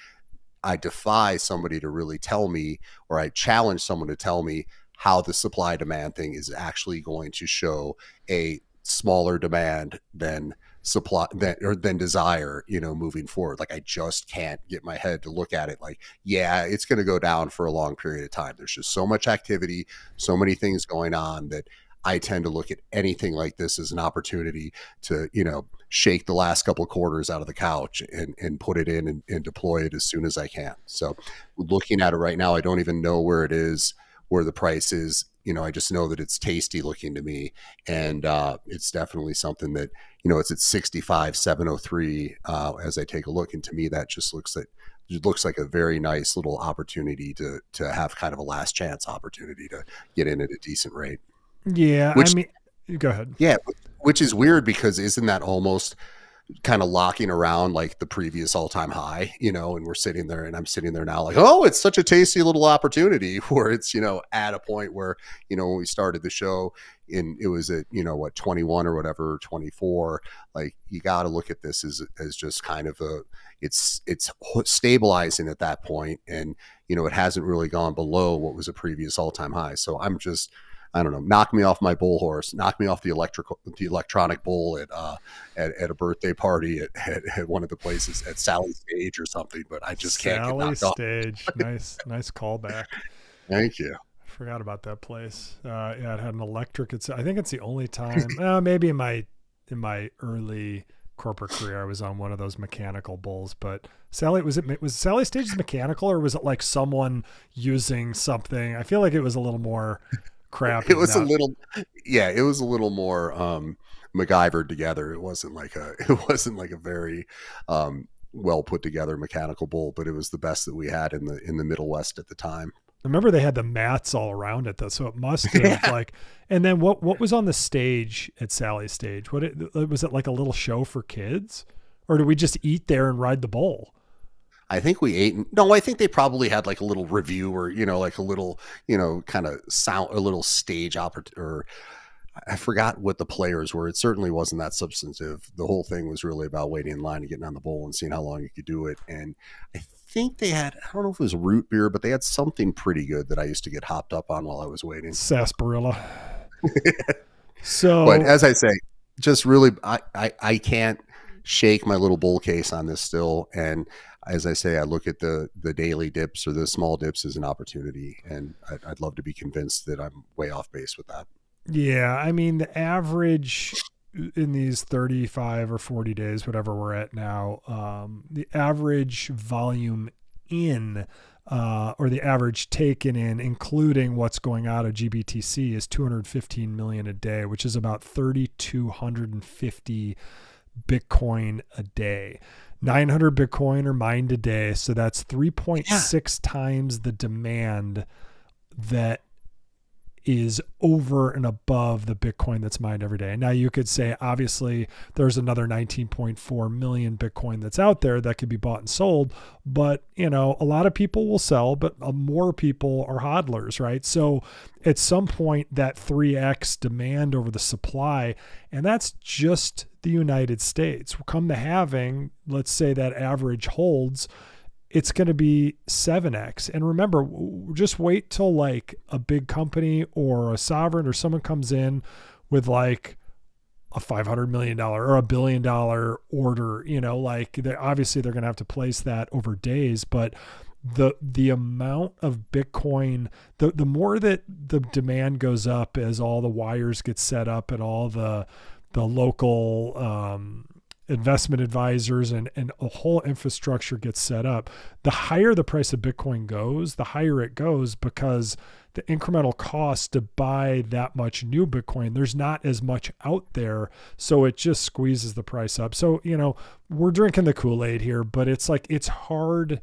I defy somebody to really tell me, or I challenge someone to tell me how the supply demand thing is actually going to show a smaller demand than supply than desire, moving forward. Like I just can't get my head to look at it like, yeah, it's going to go down for a long period of time. There's just so much activity, so many things going on that I tend to look at anything like this as an opportunity to, shake the last couple of quarters out of the couch and put it in and deploy it as soon as I can. So looking at it right now, I don't even know where it is, where the price is. I just know that it's tasty looking to me. And it's definitely something that, it's at 65,703 as I take a look. And to me, that just looks like a very nice little opportunity to have kind of a last chance opportunity to get in at a decent rate. Yeah. Go ahead. Yeah. Which is weird because isn't that almost kind of locking around like the previous all-time high, and we're sitting there and I'm sitting there now like, oh, it's such a tasty little opportunity where it's, at a point where, when we started the show and it was at, 21 or whatever, 24, like you got to look at this as just kind of it's stabilizing at that point. And, it hasn't really gone below what was a previous all-time high. So I don't know, knock me off my bull horse, knock me off the electronic bull at a birthday party at one of the places at Sally Stage or something, but I just can't get knocked off. Stage. Nice callback. Thank you. I forgot about that place. Yeah, it had an electric. I think it's the only time, maybe in my early corporate career, I was on one of those mechanical bulls, but was Sally Stage's mechanical, or was it like someone using something? I feel like it was a little more crap. It was a little more MacGyvered together. It wasn't like a very well put together mechanical bull, but it was the best that we had in the Middle West at the time. I remember they had the mats all around it though, so it must have like. And then what was on the stage at Sally's Stage? Was it like a little show for kids, or did we just eat there and ride the bull? I think we ate. No, I think they probably had like a little review or, like a little, kind of sound, a little stage or I forgot what the players were. It certainly wasn't that substantive. The whole thing was really about waiting in line and getting on the bowl and seeing how long you could do it. And I think they had, I don't know if it was root beer, but they had something pretty good that I used to get hopped up on while I was waiting. Sarsaparilla. So, but as I say, just really, I can't shake my little bull case on this still. And as I say, I look at the daily dips or the small dips as an opportunity, and I'd love to be convinced that I'm way off base with that. Yeah, I mean, the average in these 35 or 40 days, whatever we're at now, the average volume in or the average taken in, including what's going out of GBTC, is 215 million a day, which is about 3,250 Bitcoin a day. 900 Bitcoin are mined a day. So that's 3.6 times the demand that is over and above the Bitcoin that's mined every day. Now you could say, obviously there's another 19.4 million Bitcoin that's out there that could be bought and sold, but a lot of people will sell, but more people are hodlers, right? So at some point that 3x demand over the supply, and that's just the United States. Come to halving, let's say that average holds, it's going to be 7x. And remember, just wait till like a big company or a sovereign or someone comes in with like a $500 million or $1 billion order, obviously they're going to have to place that over days, but the amount of Bitcoin, the more that the demand goes up as all the wires get set up and all the local investment advisors and a whole infrastructure gets set up, the higher the price of Bitcoin goes, the higher it goes, because the incremental cost to buy that much new Bitcoin, there's not as much out there. So it just squeezes the price up. So, we're drinking the Kool-Aid here, but it's like, it's hard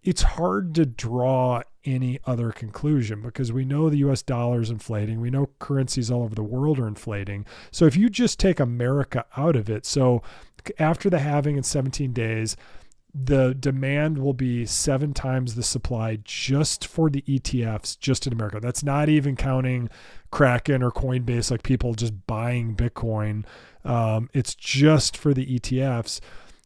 to draw any other conclusion, because we know the US dollar is inflating. We know currencies all over the world are inflating. So if you just take America out of it, so after the halving in 17 days, the demand will be 7 times the supply just for the ETFs, just in America. That's not even counting Kraken or Coinbase, like people just buying Bitcoin. It's just for the ETFs.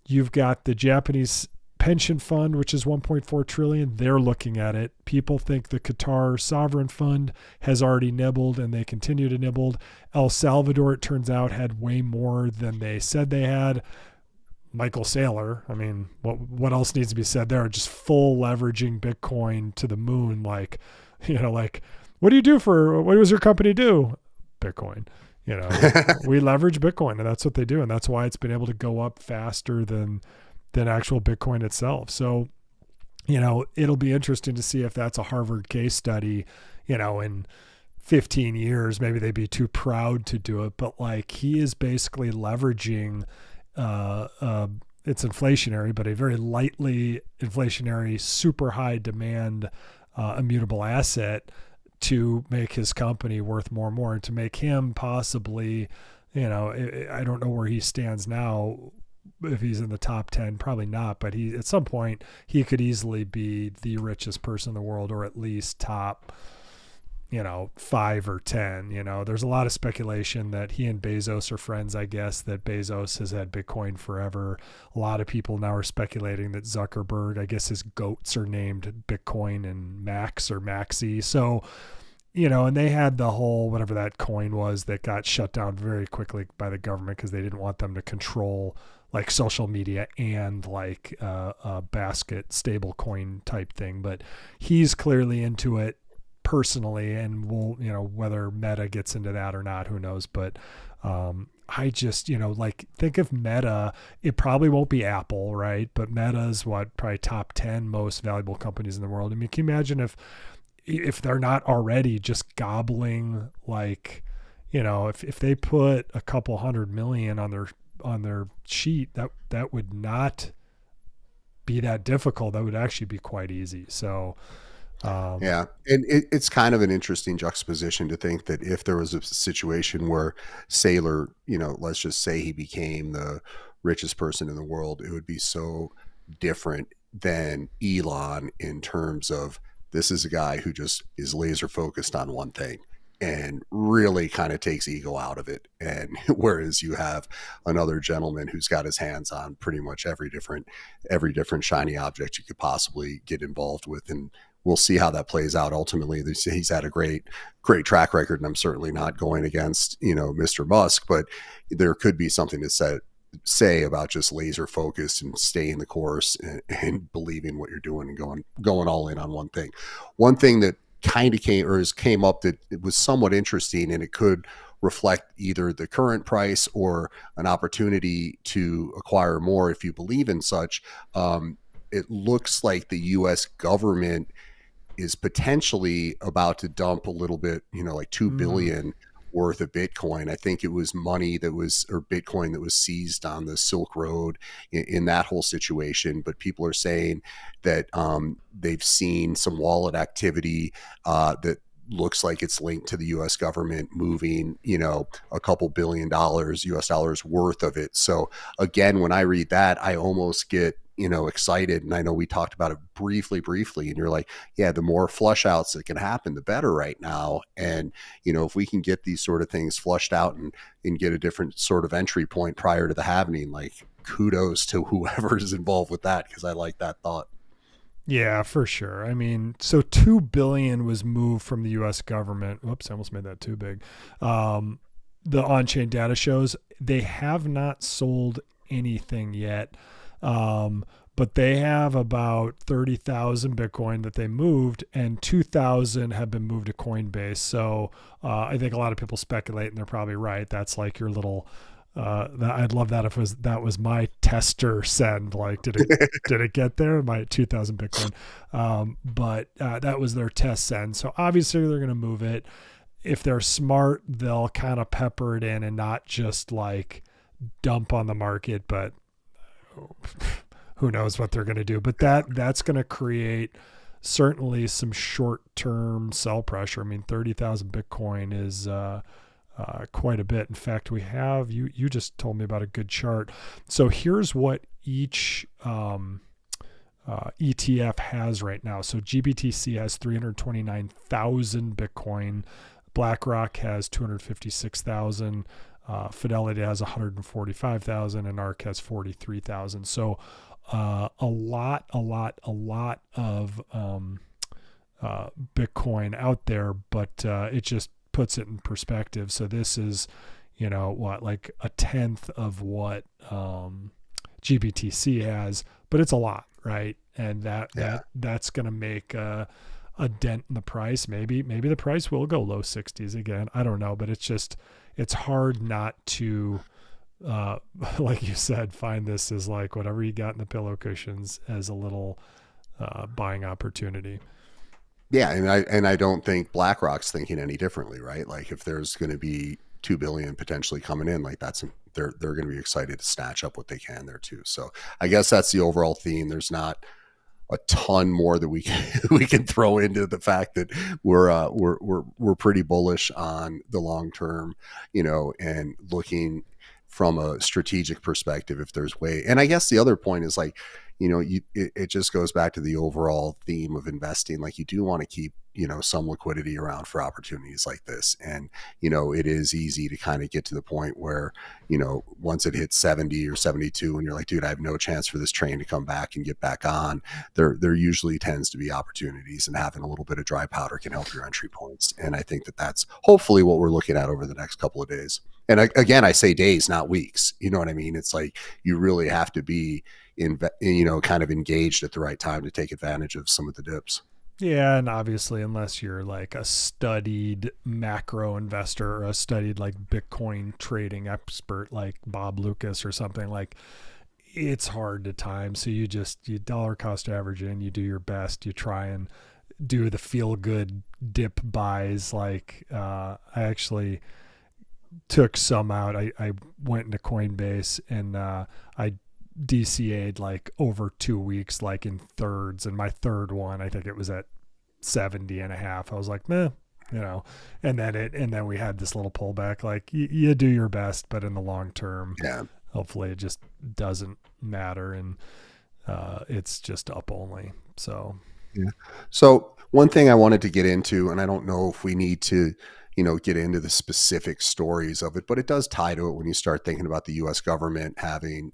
You've got the Japanese pension fund, which is 1.4 trillion. They're looking at it. People think the Qatar sovereign fund has already nibbled, and they continue to nibble. El Salvador, it turns out, had way more than they said they had. Michael Saylor, I mean, what else needs to be said there? Just full leveraging Bitcoin to the moon. Like, what do you do what does your company do? Bitcoin. We leverage Bitcoin, and that's what they do. And that's why it's been able to go up faster than actual Bitcoin itself. So, it'll be interesting to see if that's a Harvard case study, in 15 years. Maybe they'd be too proud to do it, but like, he is basically leveraging, it's inflationary, but a very lightly inflationary, super high demand, immutable asset to make his company worth more and more, and to make him possibly, I don't know where he stands now, if he's in the top 10, probably not, but at some point he could easily be the richest person in the world, or at least top, 5 or 10. There's a lot of speculation that he and Bezos are friends, I guess, that Bezos has had Bitcoin forever. A lot of people now are speculating that Zuckerberg, I guess his goats are named Bitcoin and Max or Maxi. So, and they had the whole, whatever that coin was that got shut down very quickly by the government because they didn't want them to control like social media and like a basket stable coin type thing. But he's clearly into it personally, and we'll, whether Meta gets into that or not, who knows. But I just, think of Meta, it probably won't be Apple, right? But Meta's probably top 10 most valuable companies in the world. I mean, can you imagine if they're not already just gobbling, like, if they put a couple $100 million on their sheet, that would not be that difficult. That would actually be quite easy. So yeah, and it's kind of an interesting juxtaposition to think that if there was a situation where Saylor, let's just say he became the richest person in the world, it would be so different than Elon in terms of, this is a guy who just is laser focused on one thing and really kind of takes ego out of it. And whereas you have another gentleman who's got his hands on pretty much every different shiny object you could possibly get involved with. And we'll see how that plays out. Ultimately, he's had a great track record, and I'm certainly not going against, Mr. Musk, but there could be something to say about just laser focused and staying the course and believing what you're doing and going all in on one thing. One thing that kind of came up that it was somewhat interesting, and it could reflect either the current price or an opportunity to acquire more if you believe in such. It looks like the U.S. government is potentially about to dump a little bit, like $2 billion worth of Bitcoin. I think it was Bitcoin that was seized on the Silk Road in that whole situation. But people are saying that they've seen some wallet activity that looks like it's linked to the U.S. government moving, a couple $1 billion US dollars worth of it. So again, when I read that, I almost get, excited. And I know we talked about it briefly, and you're like, yeah, the more flush outs that can happen, the better right now. And, if we can get these sort of things flushed out and get a different sort of entry point prior to the halving, like, kudos to whoever is involved with that, because I like that thought. Yeah, for sure. I mean, so $2 billion was moved from the U.S. government. Whoops, I almost made that too big. The on-chain data shows they have not sold anything yet. But they have about 30,000 Bitcoin that they moved, and 2,000 have been moved to Coinbase. So I think a lot of people speculate, and they're probably right. That's like your little I'd love that if that was my tester send. Like, did it get there? My 2,000 Bitcoin, but that was their test send. So obviously they're going to move it. If they're smart, they'll kind of pepper it in and not just like dump on the market. But who knows what they're going to do? But that's going to create certainly some short-term sell pressure. I mean, 30,000 Bitcoin is quite a bit. In fact, we have you just told me about a good chart. So here's what each ETF has right now. So GBTC has 329,000 Bitcoin. BlackRock has 256,000. Fidelity has 145,000, and ARK has 43,000. So a lot of Bitcoin out there, but it just puts it in perspective. So this is, what, like a tenth of what GBTC has, but it's a lot, right? And that's going to make a dent in the price. Maybe the price will go low 60s again. I don't know, but it's hard not to, like you said, find this as like whatever you got in the pillow cushions as a little buying opportunity. Yeah, and I don't think BlackRock's thinking any differently, right? Like if there's going to be 2 billion potentially coming in, like they're going to be excited to snatch up what they can there too. So I guess that's the overall theme. There's not a ton more that we can throw into the fact that we're pretty bullish on the long term, and looking from a strategic perspective if there's way. And I guess the other point is like, it just goes back to the overall theme of investing. Like you do want to keep, some liquidity around for opportunities like this. And, it is easy to kind of get to the point where, once it hits 70 or 72 and you're like, dude, I have no chance for this train to come back and get back on. There usually tends to be opportunities, and having a little bit of dry powder can help your entry points. And I think that that's hopefully what we're looking at over the next couple of days. And again, I say days, not weeks. You know what I mean? It's like you really have to be kind of engaged at the right time to take advantage of some of the dips. Yeah, and obviously, unless you're like a studied macro investor or a studied like Bitcoin trading expert like Bob Lucas or something, like it's hard to time. So you dollar cost average in, you do your best, you try and do the feel good dip buys. Like I actually took some out. I went into Coinbase and I DCA'd like over 2 weeks, like in thirds. And my third one, I think it was at 70 and a half. I was like, meh, and then we had this little pullback. Like you do your best, but in the long term, yeah, hopefully it just doesn't matter. And it's just up only. So, yeah. So one thing I wanted to get into, and I don't know if we need to, get into the specific stories of it, but it does tie to it when you start thinking about the US government having,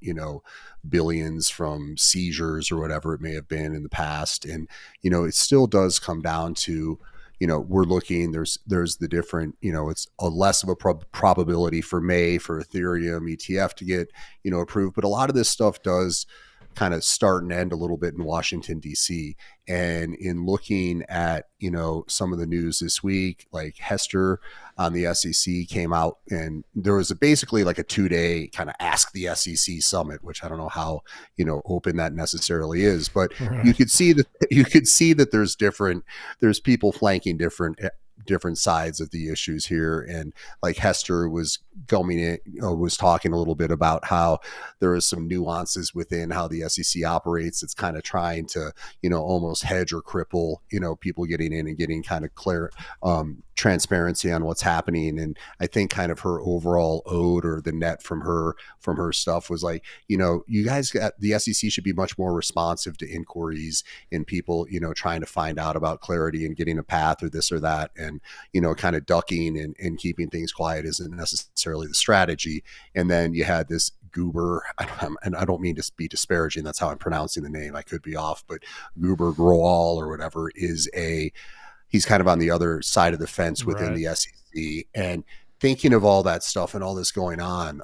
billions from seizures or whatever it may have been in the past. And, it still does come down to, we're looking, there's the different, it's a less of a probability for May for Ethereum ETF to get, approved. But a lot of this stuff does kind of start and end a little bit in Washington, D.C. And in looking at, some of the news this week, like Hester on the SEC came out, and there was basically like a 2-day kind of ask the SEC summit, which I don't know how, open that necessarily is, but right. you could see that there's people flanking different sides of the issues here. And like Hester was was talking a little bit about how there is some nuances within how the SEC operates. It's kind of trying to, almost hedge or cripple, people getting in and getting kind of clear transparency on what's happening. And I think kind of her overall ode or the net from her stuff was like, you guys got, the SEC should be much more responsive to inquiries and people, trying to find out about clarity and getting a path or this or that. And, kind of ducking and keeping things quiet isn't necessarily the strategy. And then you had this Goober, and I don't mean to be disparaging, that's how I'm pronouncing the name, I could be off, but Goober Groal or whatever he's kind of on the other side of the fence within the SEC. And thinking of all that stuff and all this going on,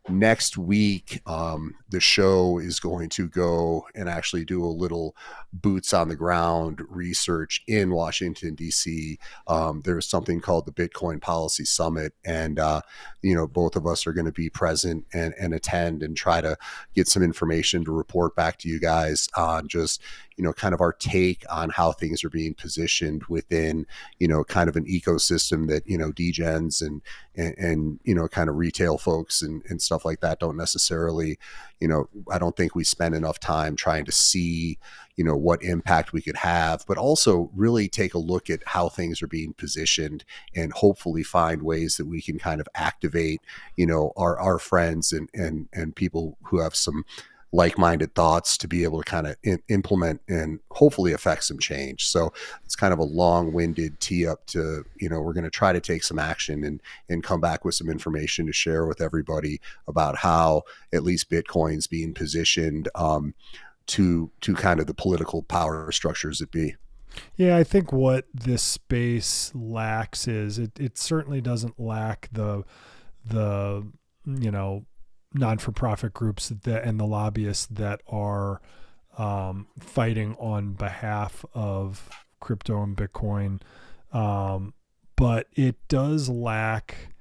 next week, the show is going to go and actually do a little boots on the ground research in Washington, D.C. There's something called the Bitcoin Policy Summit. And, both of us are going to be present and attend and try to get some information to report back to you guys on just, kind of our take on how things are being positioned within, kind of an ecosystem that, degens and kind of retail folks and stuff like that don't necessarily, I don't think we spend enough time trying to see, what impact we could have, but also really take a look at how things are being positioned and hopefully find ways that we can kind of activate, our friends and people who have some like-minded thoughts to be able to kind of implement and hopefully affect some change. So it's kind of a long-winded tee up to, we're going to try to take some action and come back with some information to share with everybody about how at least Bitcoin's being positioned to kind of the political power structures that be. Yeah, I think what this space lacks is it certainly doesn't lack the non-for-profit groups that and the lobbyists that are fighting on behalf of crypto and Bitcoin, but it does lack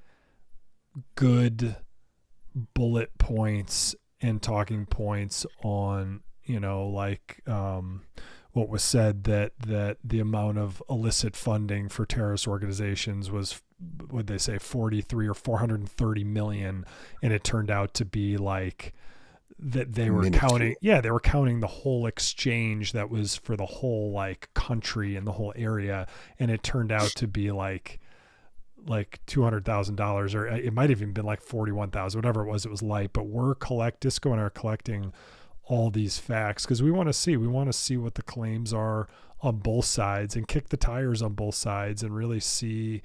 good bullet points and talking points on what was said that the amount of illicit funding for terrorist organizations was, would they say, 43 or 430 million, and it turned out to be like that they were counting the whole exchange that was for the whole like country and the whole area, and it turned out to be like $200,000, or it might have even been like 41,000, whatever it was light. But Disco and I are collecting all these facts because we want to see what the claims are on both sides and kick the tires on both sides and really see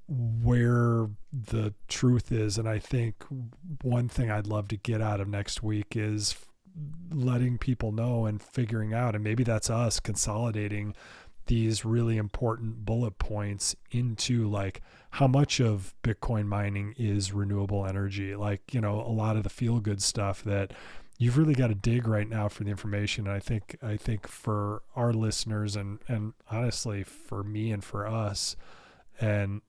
where the truth is. And I think one thing I'd love to get out of next week is letting people know and figuring out, and maybe that's us consolidating these really important bullet points into like how much of Bitcoin mining is renewable energy, like, a lot of the feel good stuff that you've really got to dig right now for the information. And I think for our listeners and honestly for me and for us, and,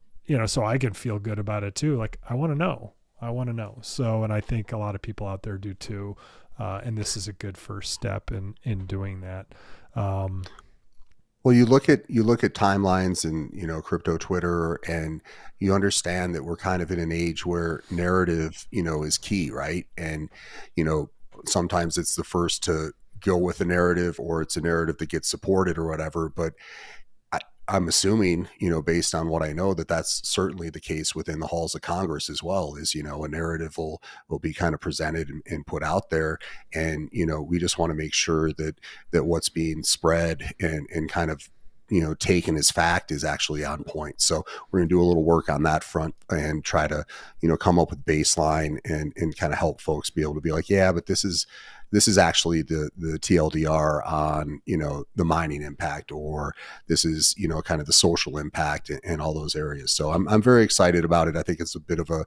so I can feel good about it too. Like, I want to know. So, and I think a lot of people out there do too. And this is a good first step in doing that. Well, you look at timelines and, crypto Twitter, and you understand that we're kind of in an age where narrative, is key, right? And, sometimes it's the first to go with a narrative, or it's a narrative that gets supported or whatever. But I'm assuming, based on what I know, that that's certainly the case within the halls of Congress as well. Is, a narrative will be kind of presented and put out there, and we just want to make sure that what's being spread and kind of taken as fact is actually on point. So we're going to do a little work on that front and try to come up with baseline and kind of help folks be able to be like, yeah, but this is actually the TLDR on, the mining impact, or this is, kind of the social impact and all those areas. So I'm very excited about it. I think it's a bit of a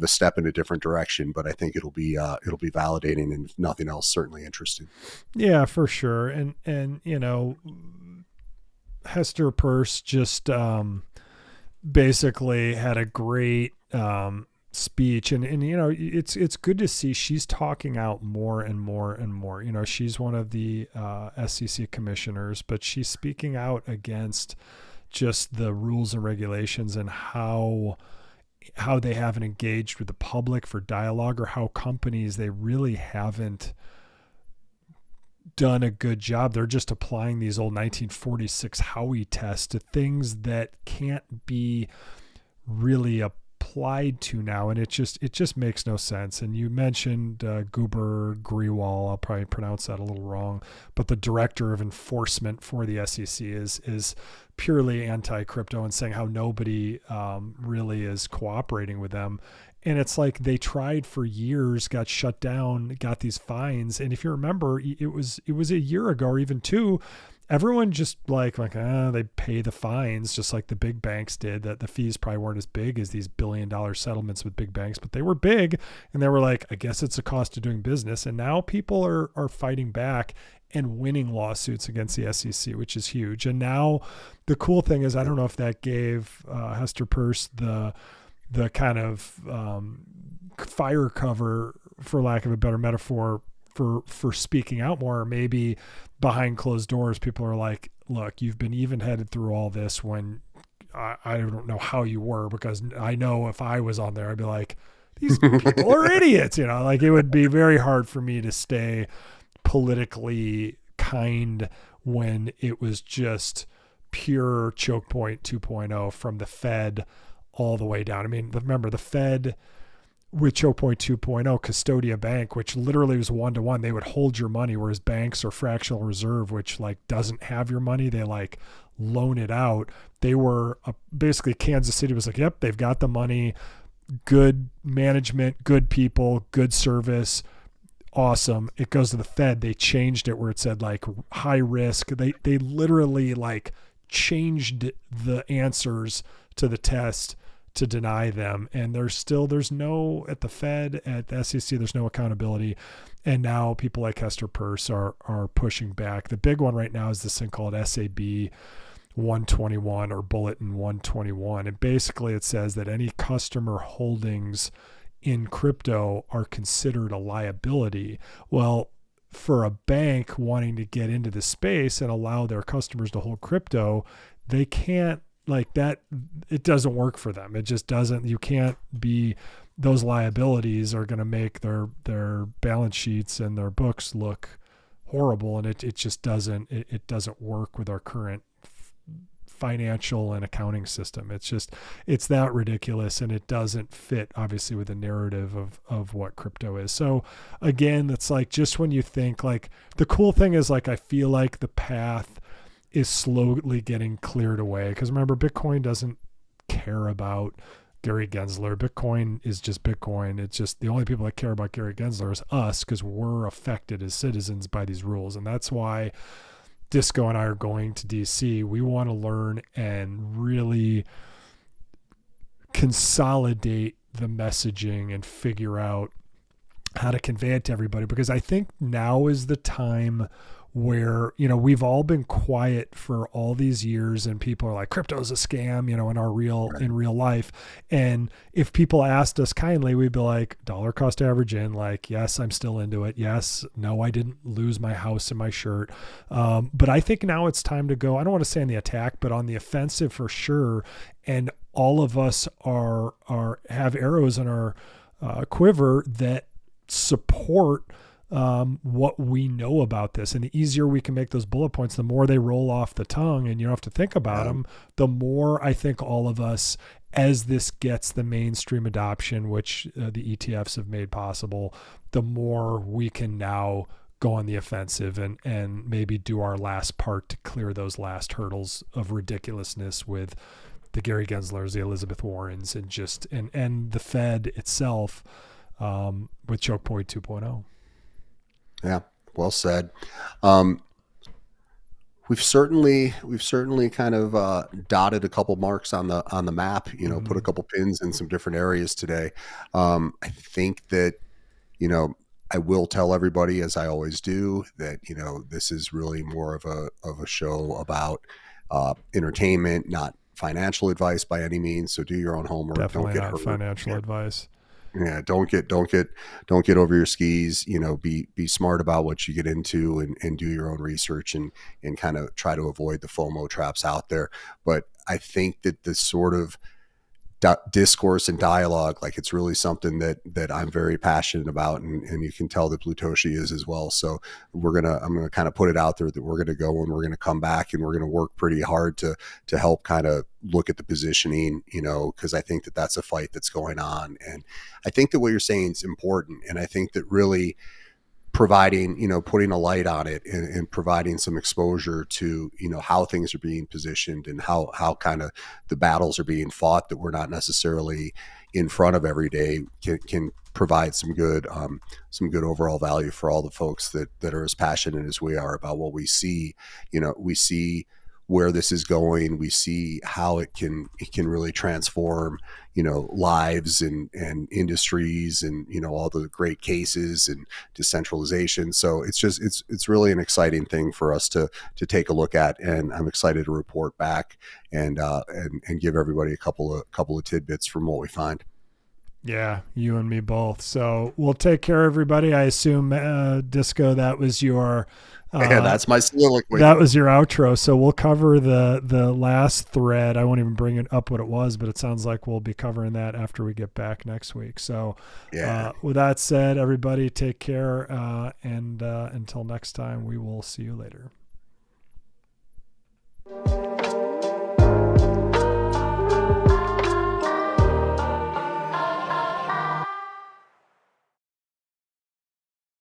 step in a different direction, but I think it'll be validating, and if nothing else, certainly interesting. Yeah, for sure. And Hester Peirce just basically had a great speech, and it's good to see she's talking out more and more and more. She's one of the SEC commissioners, but she's speaking out against just the rules and regulations and how they haven't engaged with the public for dialogue, or how companies, they really haven't done a good job. They're just applying these old 1946 Howey tests to things that can't be really applied to now, and it just makes no sense. And you mentioned Guber Grewal, I'll probably pronounce that a little wrong, but the director of enforcement for the SEC is purely anti-crypto and saying how nobody really is cooperating with them. And it's like they tried for years, got shut down, got these fines. And if you remember, it was a year ago or even two, everyone just they pay the fines just like the big banks did. That the fees probably weren't as big as these $1 billion settlements with big banks, but they were big, and they were like, I guess it's a cost of doing business. And now people are fighting back and winning lawsuits against the SEC, which is huge. And now the cool thing is, I don't know if that gave Hester Peirce the kind of fire cover, for lack of a better metaphor, for speaking out more. Or maybe behind closed doors, people are like, look, you've been even headed through all this when I don't know how you were, because I know if I was on there, I'd be like, these people are idiots. Like it would be very hard for me to stay politically kind when it was just pure choke point 2.0 from the Fed all the way down. I mean, remember the Fed with choke point 2.0, Custodia Bank, which literally was 1-to-1, they would hold your money, whereas banks or fractional reserve, which like doesn't have your money, they like loan it out. They were basically, Kansas City was like, yep, they've got the money, good management, good people, good service, awesome. It goes to the Fed. They changed it where it said like high risk. They literally like changed the answers to the test to deny them. And there's no, at the Fed, at the SEC, there's no accountability. And now people like Hester Peirce are pushing back. The big one right now is this thing called SAB 121 or Bulletin 121. And basically it says that any customer holdings in crypto are considered a liability. Well, for a bank wanting to get into the space and allow their customers to hold crypto, they can't, like that, it doesn't work for them. It just doesn't. You can't be, those liabilities are going to make their balance sheets and their books look horrible, and it just doesn't, it doesn't work with our current financial and accounting system. It's that ridiculous, and it doesn't fit obviously with the narrative of what crypto is. So again, it's like, just when you think, like, the cool thing is, like, I feel like the path is slowly getting cleared away, because remember, Bitcoin doesn't care about Gary Gensler. Bitcoin is just Bitcoin. It's just the only people that care about Gary Gensler is us, because we're affected as citizens by these rules. And that's why Disco and I are going to DC. We want to learn and really consolidate the messaging and figure out how to convey it to everybody, because I think now is the time where, we've all been quiet for all these years, and people are like, crypto is a scam, in real life. And if people asked us kindly, we'd be like, dollar cost average in, like, yes, I'm still into it. Yes, no, I didn't lose my house and my shirt. But I think now it's time to go, I don't want to say on the attack, but on the offensive for sure. And all of us have arrows in our quiver that support what we know about this. And the easier we can make those bullet points, the more they roll off the tongue and you don't have to think about them, the more I think all of us, as this gets the mainstream adoption, which the ETFs have made possible, the more we can now go on the offensive and maybe do our last part to clear those last hurdles of ridiculousness with the Gary Genslers, the Elizabeth Warrens, and the Fed itself with choke point 2.0. Yeah, well said. We've certainly kind of dotted a couple marks on the map. Put a couple pins in some different areas today. I think that I will tell everybody, as I always do, that this is really more of a show about entertainment, not financial advice by any means. So do your own homework. Definitely don't get not hurt. Financial advice. Yeah, don't get over your skis. Be smart about what you get into, and do your own research and kind of try to avoid the FOMO traps out there. But I think that this sort of discourse and dialogue, like, it's really something that I'm very passionate about, and you can tell that Blutoshi is as well. So I'm gonna kind of put it out there that we're gonna go and we're gonna come back and we're gonna work pretty hard to help kind of look at the positioning, because I think that that's a fight that's going on, and I think that what you're saying is important, and I think that really providing, putting a light on it, and providing some exposure to, how things are being positioned, and how kind of the battles are being fought that we're not necessarily in front of every day, can provide some good overall value for all the folks that are as passionate as we are about what we see. We see where this is going. We see how it can really transform, lives and industries, and, all the great cases and decentralization. So it's really an exciting thing for us to take a look at. And I'm excited to report back and give everybody a couple of tidbits from what we find. Yeah, you and me both. So we'll take care, everybody. I assume, Disco, that was your that's my soliloquy. That was your outro. So we'll cover the last thread. I won't even bring it up what it was, but it sounds like we'll be covering that after we get back next week. So with that said, everybody take care, and until next time, we will see you later.